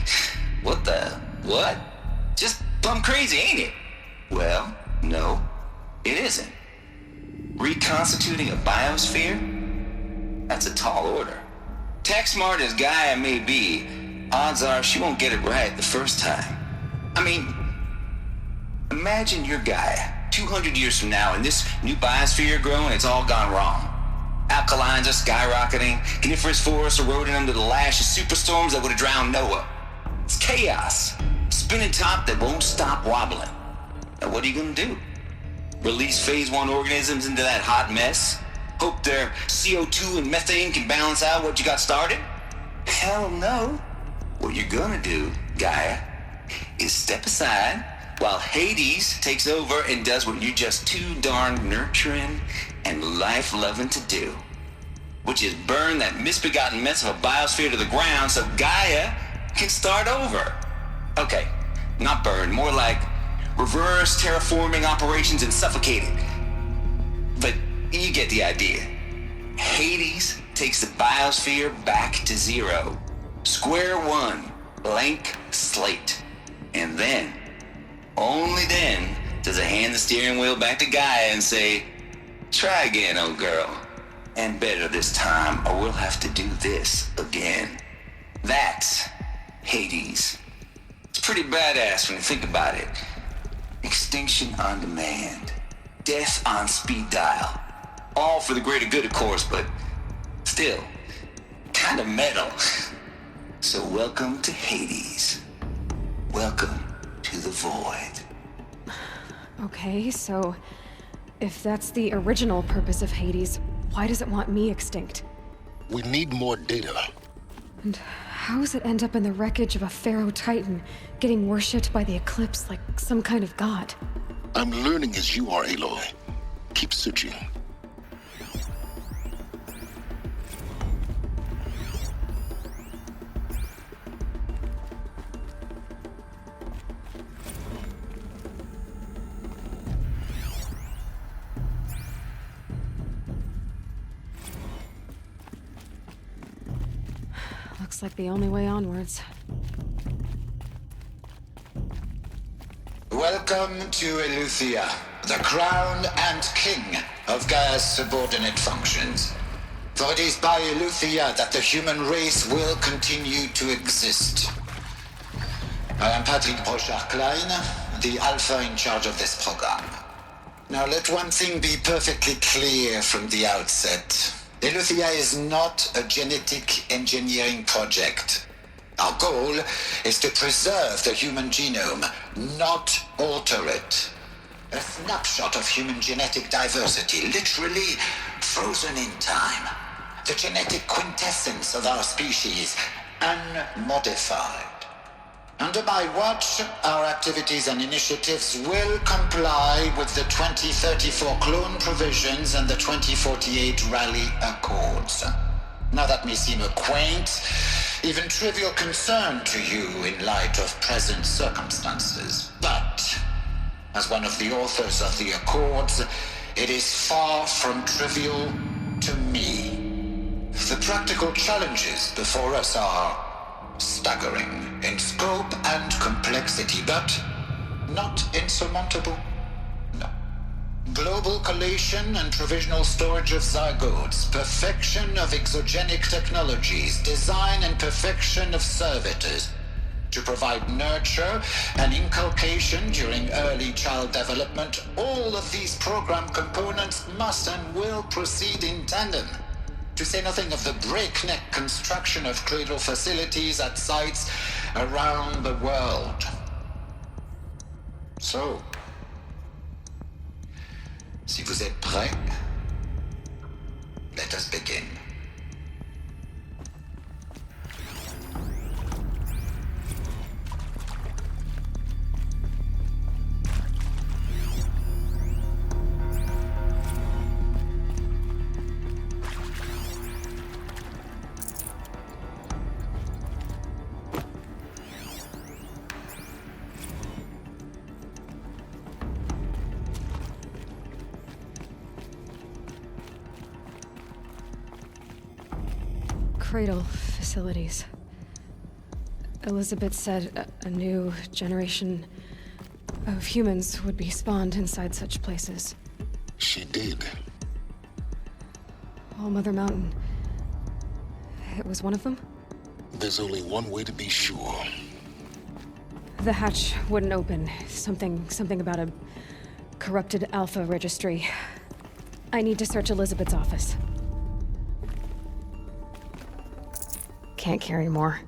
what? Just plumb crazy, ain't it? Well, no, it isn't. Reconstituting a biosphere? That's a tall order. Tech smart as Gaia may be, odds are she won't get it right the first time. I mean, imagine you're Gaia, 200 years from now, and this new biosphere you're growing, it's all gone wrong. Alkalines are skyrocketing, coniferous forests eroding under the lash of superstorms that would have drowned Noah. It's chaos, spinning top that won't stop wobbling. Now what are you gonna do? Release phase 1 organisms into that hot mess? Hope their CO2 and methane can balance out what you got started? Hell no. What you're gonna do, Gaia, is step aside while Hades takes over and does what you're just too darn nurturing and life-loving to do, which is burn that misbegotten mess of a biosphere to the ground so Gaia can start over. Okay, not burn, more like reverse terraforming operations and suffocate it. But you get the idea. Hades takes the biosphere back to zero. Square one, blank slate. And then, only then, does it hand the steering wheel back to Gaia and say, try again, old girl. And better this time, or we'll have to do this again. That's Hades. It's pretty badass when you think about it. Extinction on demand. Death on speed dial. All for the greater good, of course, but still, kind of metal. So welcome to Hades. Welcome to the void. Okay, so if that's the original purpose of Hades, why does it want me extinct? We need more data. And how does it end up in the wreckage of a Pharaoh Titan, getting worshipped by the Eclipse like some kind of god? I'm learning as you are, Aloy. Keep searching. Looks like the only way onwards. Welcome to Eleuthia, the crown and king of Gaia's subordinate functions. For it is by Eleuthia that the human race will continue to exist. I am Patrick Brochard-Klein, the Alpha in charge of this program. Now let one thing be perfectly clear from the outset. Eleuthia is not a genetic engineering project. Our goal is to preserve the human genome, not alter it. A snapshot of human genetic diversity, literally frozen in time. The genetic quintessence of our species, unmodified. Under my watch, our activities and initiatives will comply with the 2034 clone provisions and the 2048 Rally Accords. Now that may seem a quaint, even trivial concern to you in light of present circumstances, but as one of the authors of the Accords, it is far from trivial to me. The practical challenges before us are staggering in scope and complexity, but not insurmountable. No. Global collation and provisional storage of zygotes, perfection of exogenic technologies, design and perfection of servitors to provide nurture and inculcation during early child development. All of these program components must and will proceed in tandem. To say nothing of the breakneck construction of cradle facilities at sites around the world. So, si vous êtes prêts, let us begin. Cradle facilities. Elizabeth said a new generation of humans would be spawned inside such places. She did. All Mother Mountain. It was one of them? There's only one way to be sure. The hatch wouldn't open. Something about a corrupted Alpha registry. I need to search Elizabeth's office. Can't carry more.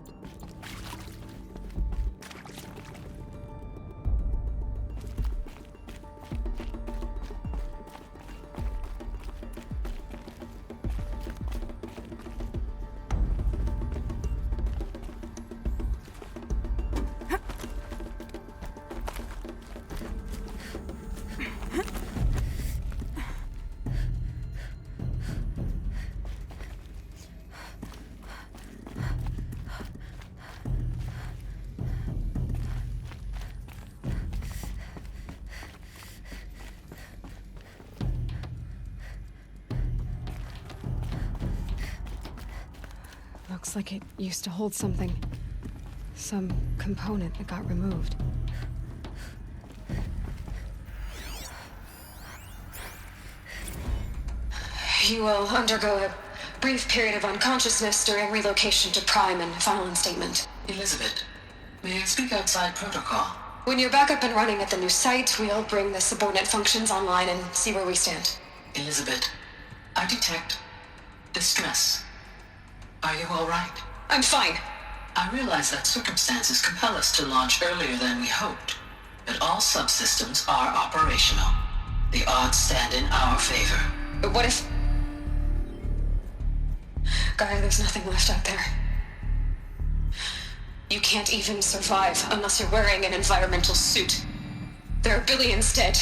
Looks like it used to hold something. Some component that got removed. You will undergo a brief period of unconsciousness during relocation to Prime and final instatement. Elizabeth, may I speak outside protocol? When you're back up and running at the new site, we'll bring the subordinate functions online and see where we stand. Elizabeth, I detect distress. Are you all right? I'm fine. I realize that circumstances compel us to launch earlier than we hoped, but all subsystems are operational. The odds stand in our favor. But what if... Gaia, there's nothing left out there. You can't even survive unless you're wearing an environmental suit. There are billions dead,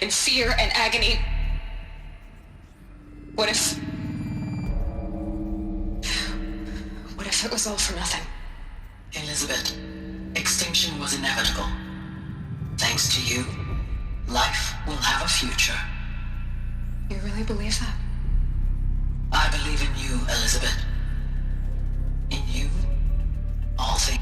in fear and agony. What if it was all for nothing? Elizabeth, extinction was inevitable. Thanks to you, life will have a future. You really believe that? I believe in you, Elizabeth. In you, all things.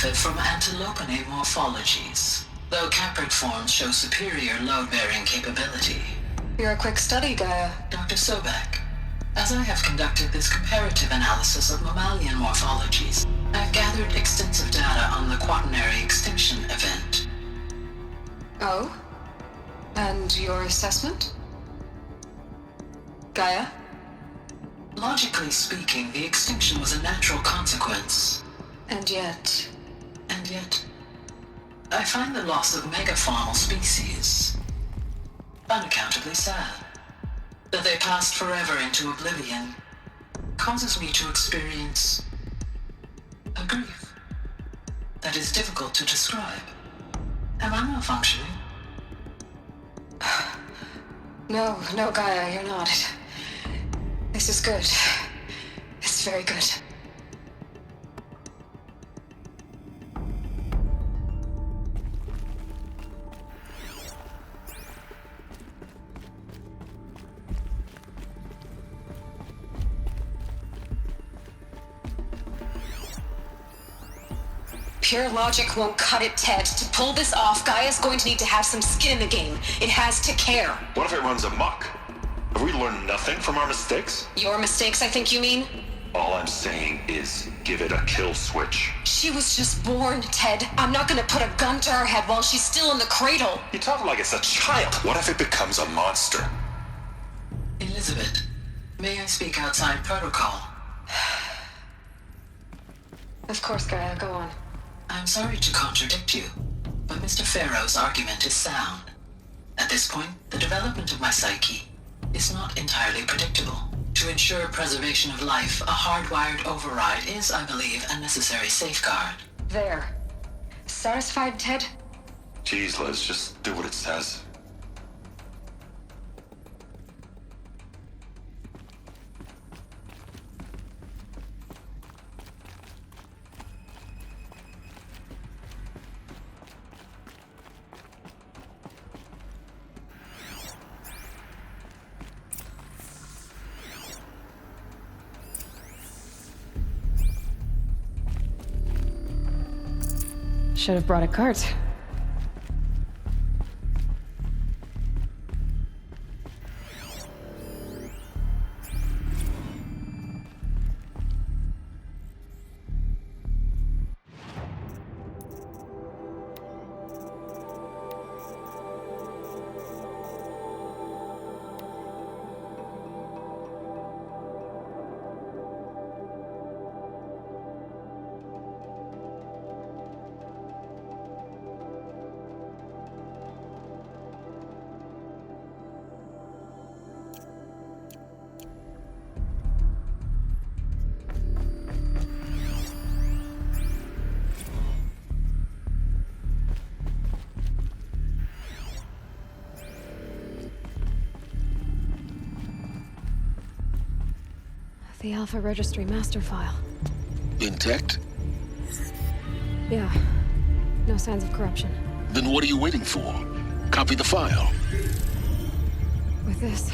benefit from antilopinae morphologies, though caprid forms show superior load-bearing capability. You're a quick study, Gaia. Dr. Sobek, as I have conducted this comparative analysis of mammalian morphologies, I've gathered extensive data on the quaternary extinction event. Oh? And your assessment? Gaia? Logically speaking, the extinction was a natural consequence. And yet, I find the loss of megafaunal species unaccountably sad. That they passed forever into oblivion causes me to experience a grief that is difficult to describe. Am I malfunctioning? No, Gaia, you're not. This is good. It's very good. Pure logic won't cut it, Ted. To pull this off, Gaia's going to need to have some skin in the game. It has to care. What if it runs amok? Have we learned nothing from our mistakes? Your mistakes, I think you mean? All I'm saying is give it a kill switch. She was just born, Ted. I'm not gonna put a gun to her head while she's still in the cradle. You talk like it's a child. What if it becomes a monster? Elizabeth, may I speak outside protocol? Of course, Gaia, go on. I'm sorry to contradict you, but Mr. Farrow's argument is sound. At this point, the development of my psyche is not entirely predictable. To ensure preservation of life, a hardwired override is, I believe, a necessary safeguard. There. Satisfied, Ted? Geez, Liz, just do what it says. Should have brought a cart. The Alpha Registry master file. Intact? Yeah. No signs of corruption. Then what are you waiting for? Copy the file. With this,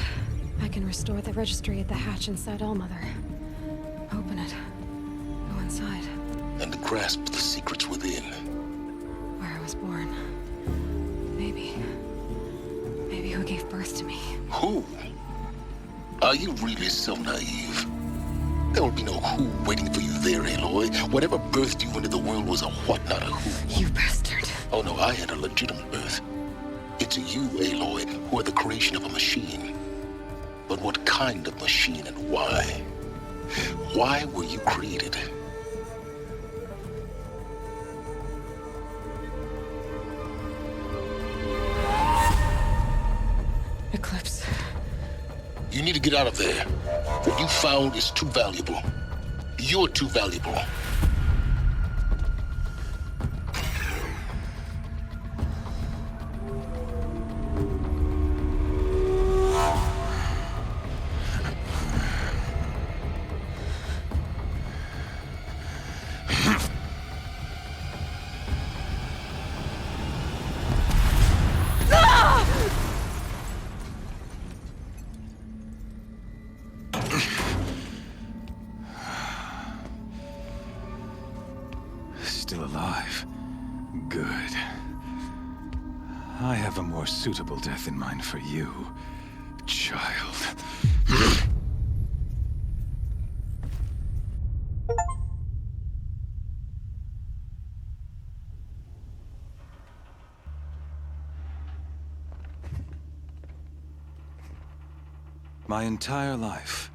I can restore the registry at the hatch inside Allmother. Open it. Go inside. And grasp the secrets within. Where I was born. Maybe who gave birth to me. Who? Are you really so naive? There will be no who waiting for you there, Aloy. Whatever birthed you into the world was a what, not a who. You bastard. Oh no, I had a legitimate birth. It's you, Aloy, who are the creation of a machine. But what kind of machine and why? Why were you created? Eclipse. You need to get out of there. What you found is too valuable. You're too valuable. still alive. Good. I have a more suitable death in mind for you, child. My entire life,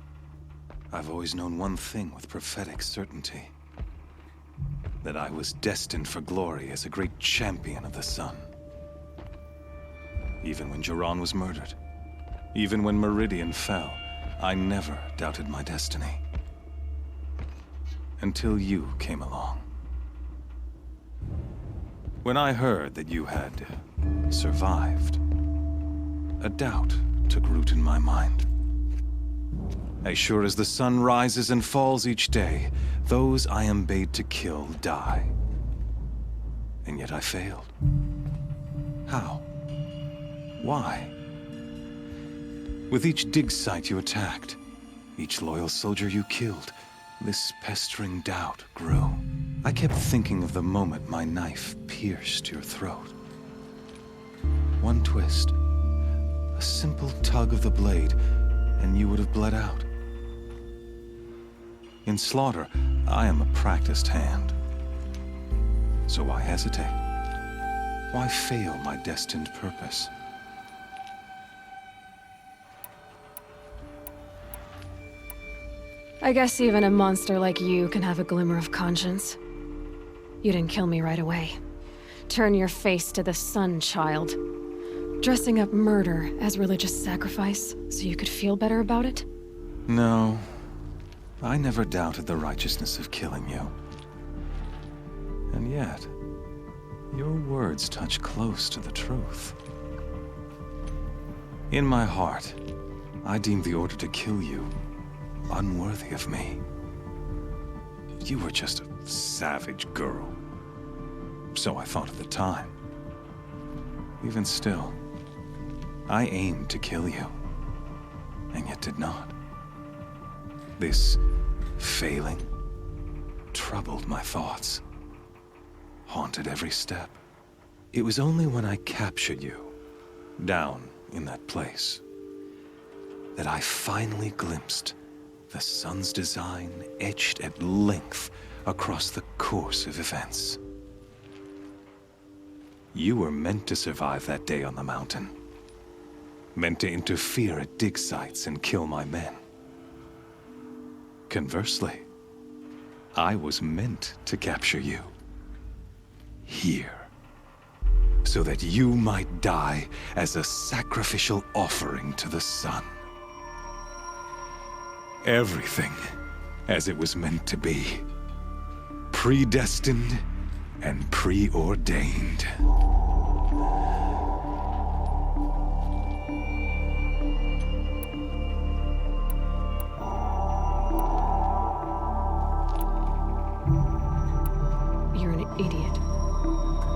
I've always known one thing with prophetic certainty. That I was destined for glory as a great champion of the sun. Even when Jiran was murdered, even when Meridian fell, I never doubted my destiny. Until you came along. When I heard that you had survived, a doubt took root in my mind. As sure as the sun rises and falls each day, those I am bade to kill die. And yet I failed. How? Why? With each dig site you attacked, each loyal soldier you killed, this pestering doubt grew. I kept thinking of the moment my knife pierced your throat. One twist, a simple tug of the blade, and you would have bled out. In slaughter, I am a practiced hand. So why hesitate? Why fail my destined purpose? I guess even a monster like you can have a glimmer of conscience. You didn't kill me right away. Turn your face to the sun, child. Dressing up murder as religious sacrifice so you could feel better about it? No. I never doubted the righteousness of killing you. And yet, your words touch close to the truth. In my heart, I deemed the order to kill you unworthy of me. You were just a savage girl. So I thought at the time. Even still, I aimed to kill you, and yet did not. This failing troubled my thoughts, haunted every step. It was only when I captured you, down in that place, that I finally glimpsed the sun's design etched at length across the course of events. You were meant to survive that day on the mountain. Meant to interfere at dig sites and kill my men. Conversely, I was meant to capture you. Here. So that you might die as a sacrificial offering to the sun. Everything as it was meant to be. Predestined and preordained. You're an idiot.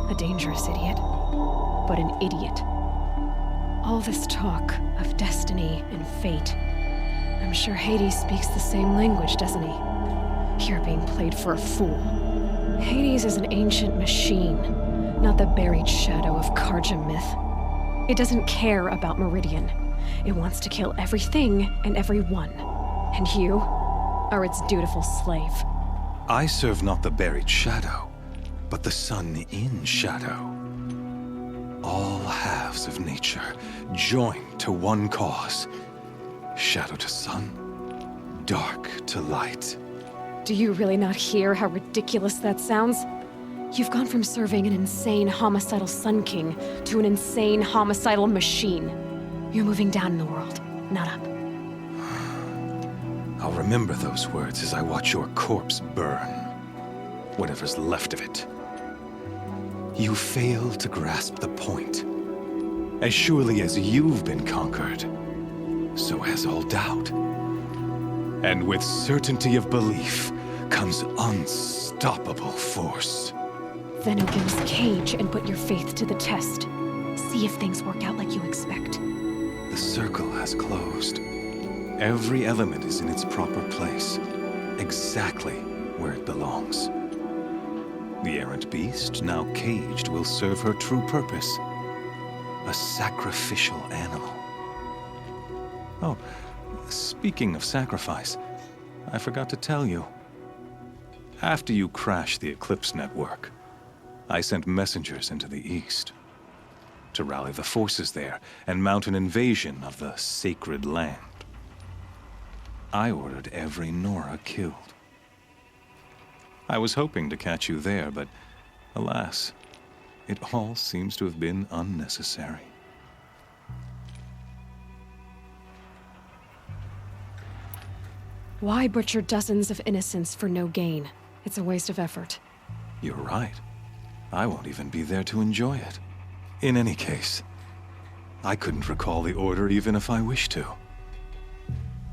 A dangerous idiot. But an idiot. All this talk of destiny and fate. I'm sure Hades speaks the same language, doesn't he? You're being played for a fool. Hades is an ancient machine, not the buried shadow of Karja myth. It doesn't care about Meridian. It wants to kill everything and everyone. And you are its dutiful slave. I serve not the buried shadow, but the sun in shadow. All halves of nature joined to one cause. Shadow to sun, dark to light. Do you really not hear how ridiculous that sounds? You've gone from serving an insane homicidal Sun King to an insane homicidal machine. You're moving down in the world, not up. I'll remember those words as I watch your corpse burn. Whatever's left of it. You fail to grasp the point. As surely as you've been conquered, so has all doubt. And with certainty of belief comes unstoppable force. Then open this cage and put your faith to the test. See if things work out like you expect. The circle has closed. Every element is in its proper place, exactly where it belongs. The errant beast, now caged, will serve her true purpose. A sacrificial animal. Oh, speaking of sacrifice, I forgot to tell you. After you crashed the Eclipse network, I sent messengers into the east to rally the forces there and mount an invasion of the sacred land. I ordered every Nora killed. I was hoping to catch you there, but alas, it all seems to have been unnecessary. Why butcher dozens of innocents for no gain? It's a waste of effort. You're right. I won't even be there to enjoy it. In any case, I couldn't recall the order even if I wished to.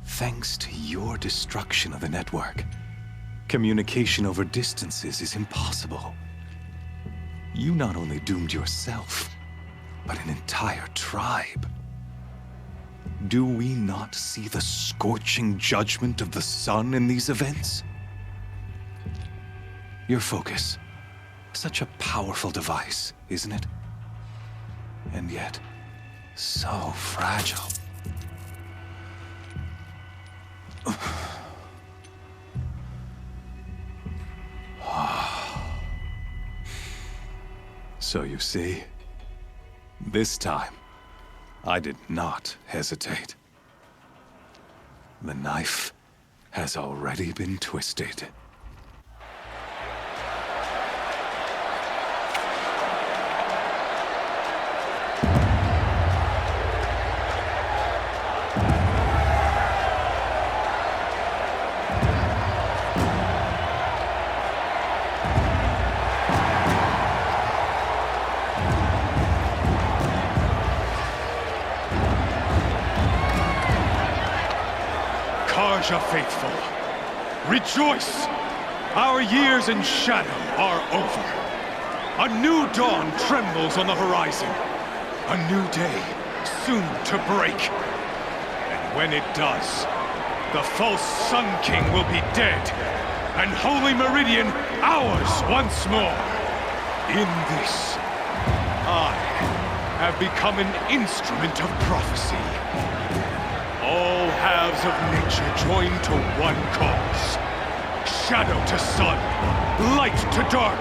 Thanks to your destruction of the network, communication over distances is impossible. You not only doomed yourself, but an entire tribe. Do we not see the scorching judgment of the sun in these events? Your focus, such a powerful device, isn't it? And yet, so fragile. So you see, this time, I did not hesitate. The knife has already been twisted. Karja faithful, rejoice! Our years in shadow are over. A new dawn trembles on the horizon. A new day soon to break. And when it does, the false Sun King will be dead, and Holy Meridian ours once more. In this, I have become an instrument of prophecy. All halves of nature join to one cause. Shadow to sun, light to dark,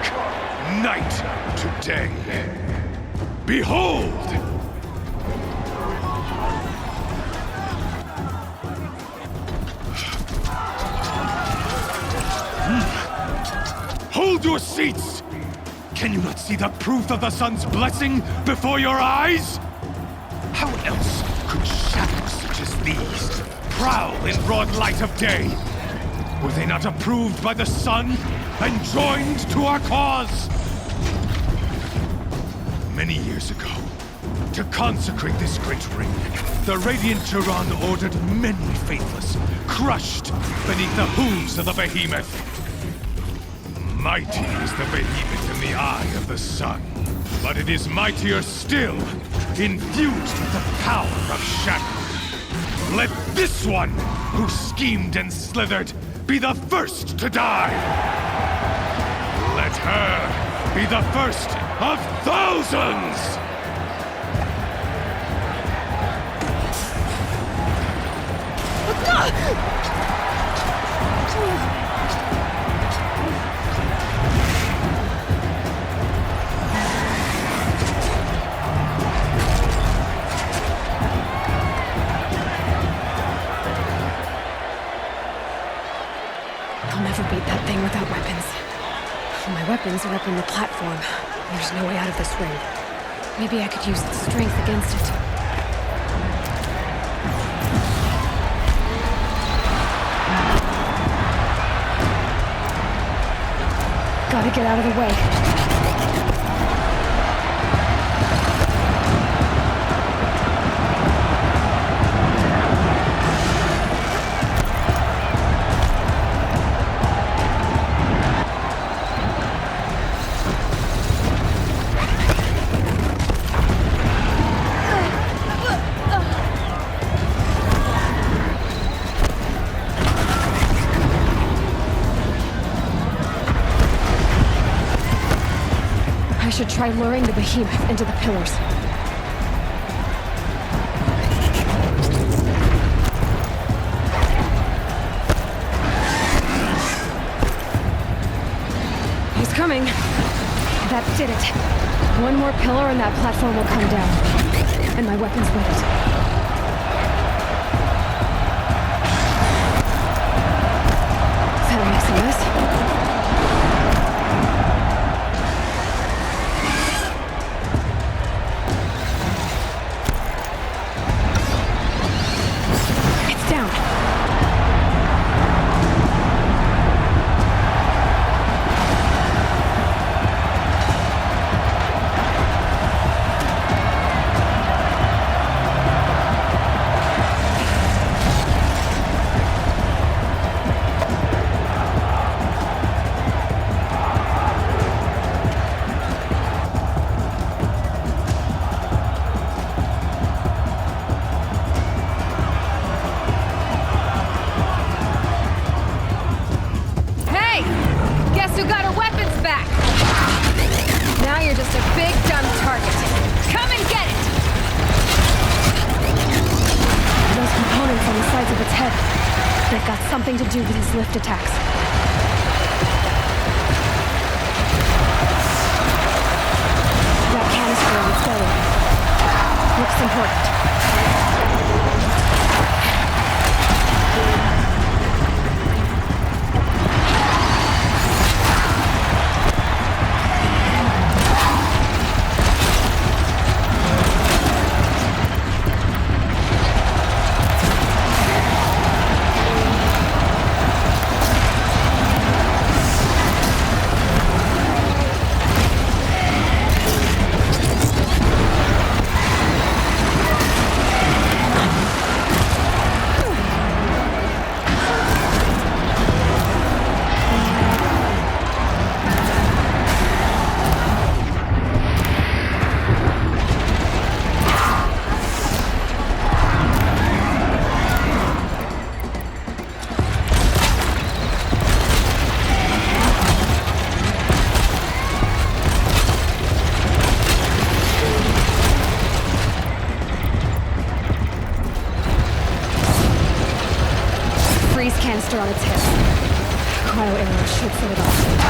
night to day. Behold! Hold your seats! Can you not see the proof of the sun's blessing before your eyes? How else could shadows such as these prowl in broad light of day? Were they not approved by the sun and joined to our cause? Many years ago, to consecrate this great ring, the Radiant Turan ordered many faithless, crushed beneath the hooves of the behemoth. Mighty is the behemoth in the eye of the sun, but it is mightier still, infused with the power of shadow. Let this one, who schemed and slithered, be the first to die! Let her be the first of thousands! I'll never beat that thing without weapons. My weapons are up on the platform. There's no way out of this ring. Maybe I could use its strength against it. Gotta get out of the way. I should try luring the behemoth into the pillars. He's coming. That did it. One more pillar and that platform will come down. And my weapon's with it. That makes a mess. It's down. Hey! Guess who got her weapons back? Now you're just a big, dumb target. Come and get it! Those components on the sides of its head, they've got something to do with his lift attacks. That canister on its belly looks important. Freeze canister on its hip. Cryo arrow should set it off.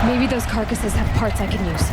Maybe those carcasses have parts I can use.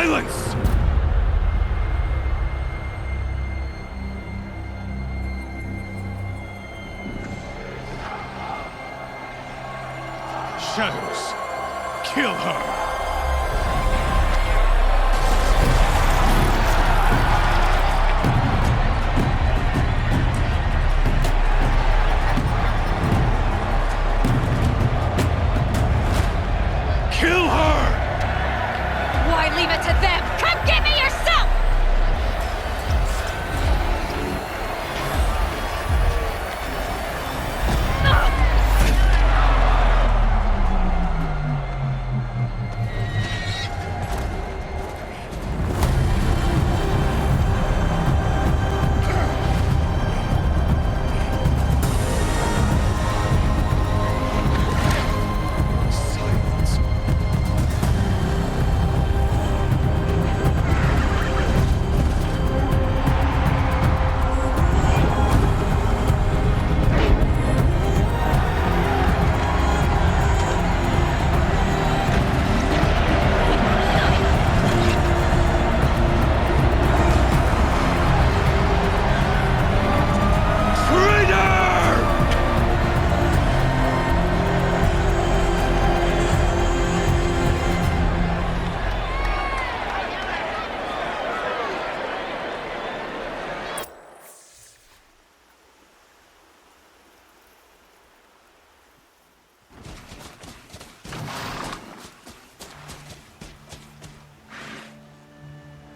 Silence! Shadows, kill her! Kill her! Why leave it to them? Come get me yourself!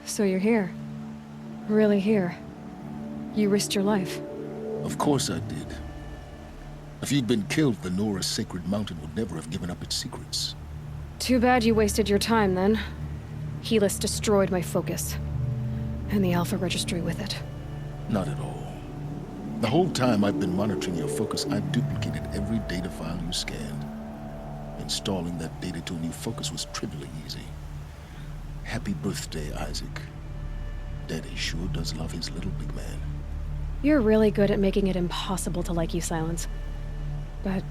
So you're here. Really here. You risked your life. Of course I did. If you'd been killed, the Nora's sacred mountain would never have given up its secrets. Too bad you wasted your time, then. Helis destroyed my focus. And the Alpha Registry with it. Not at all. The whole time I've been monitoring your focus, I've duplicated every data file you scanned. Installing that data to a new focus was trivially easy. Happy birthday, Isaac. Daddy sure does love his little big man. You're really good at making it impossible to like you, Silence. But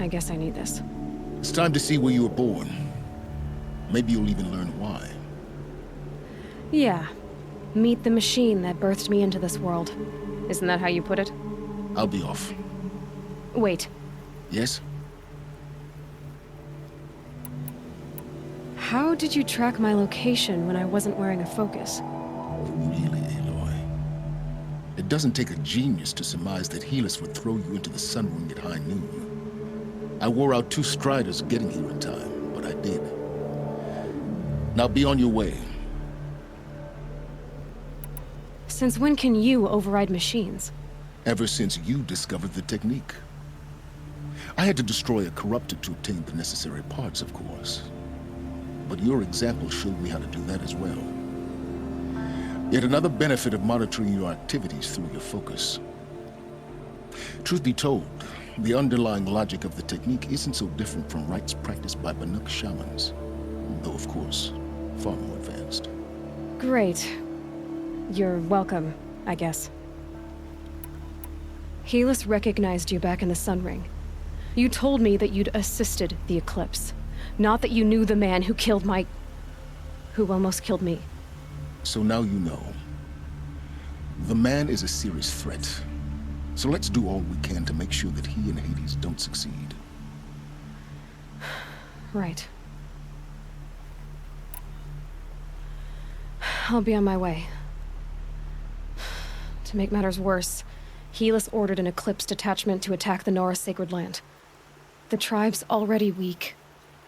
I guess I need this. It's time to see where you were born. Maybe you'll even learn why. Yeah. Meet the machine that birthed me into this world. Isn't that how you put it? I'll be off. Wait. Yes? How did you track my location when I wasn't wearing a focus? Really, Aloy? It doesn't take a genius to surmise that Helis would throw you into the sun ring at high noon. I wore out 2 striders getting here in time, but I did. Now be on your way. Since when can you override machines? Ever since you discovered the technique. I had to destroy a corruptor to obtain the necessary parts, of course. But your example showed me how to do that as well. Yet another benefit of monitoring your activities through your focus. Truth be told, the underlying logic of the technique isn't so different from rites practiced by Banuk shamans, though of course, far more advanced. Great. You're welcome, I guess. Helis recognized you back in the Sun Ring. You told me that you'd assisted the Eclipse. Not that you knew the man who killed who almost killed me. So now you know. The man is a serious threat. So let's do all we can to make sure that he and Hades don't succeed. Right. I'll be on my way. To make matters worse, Helis ordered an Eclipse detachment to attack the Nora Sacred Land. The tribe's already weak.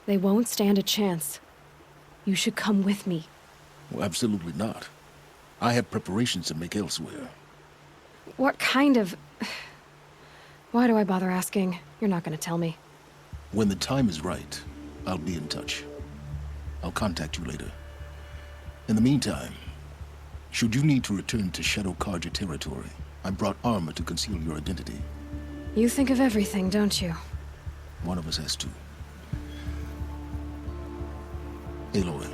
They won't stand a chance. You should come with me. Well, absolutely not. I have preparations to make elsewhere. What kind of... Why do I bother asking? You're not gonna tell me. When the time is right, I'll be in touch. I'll contact you later. In the meantime, should you need to return to Shadow Karja territory, I brought armor to conceal your identity. You think of everything, don't you? One of us has to. Aloy,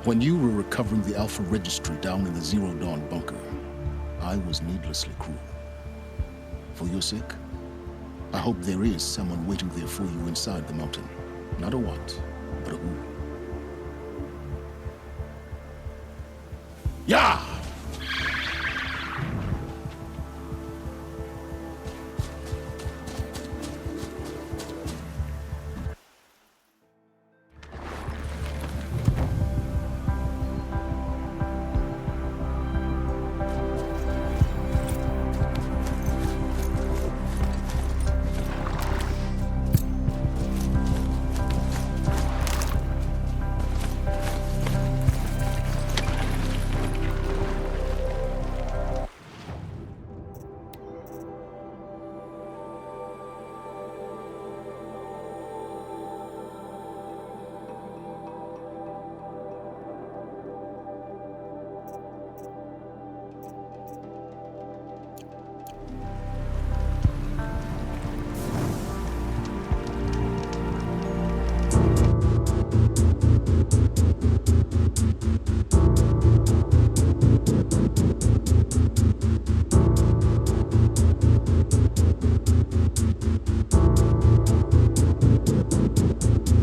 when you were recovering the Alpha Registry down in the Zero Dawn bunker, I was needlessly cruel. For your sake, I hope there is someone waiting there for you inside the mountain. Not a what,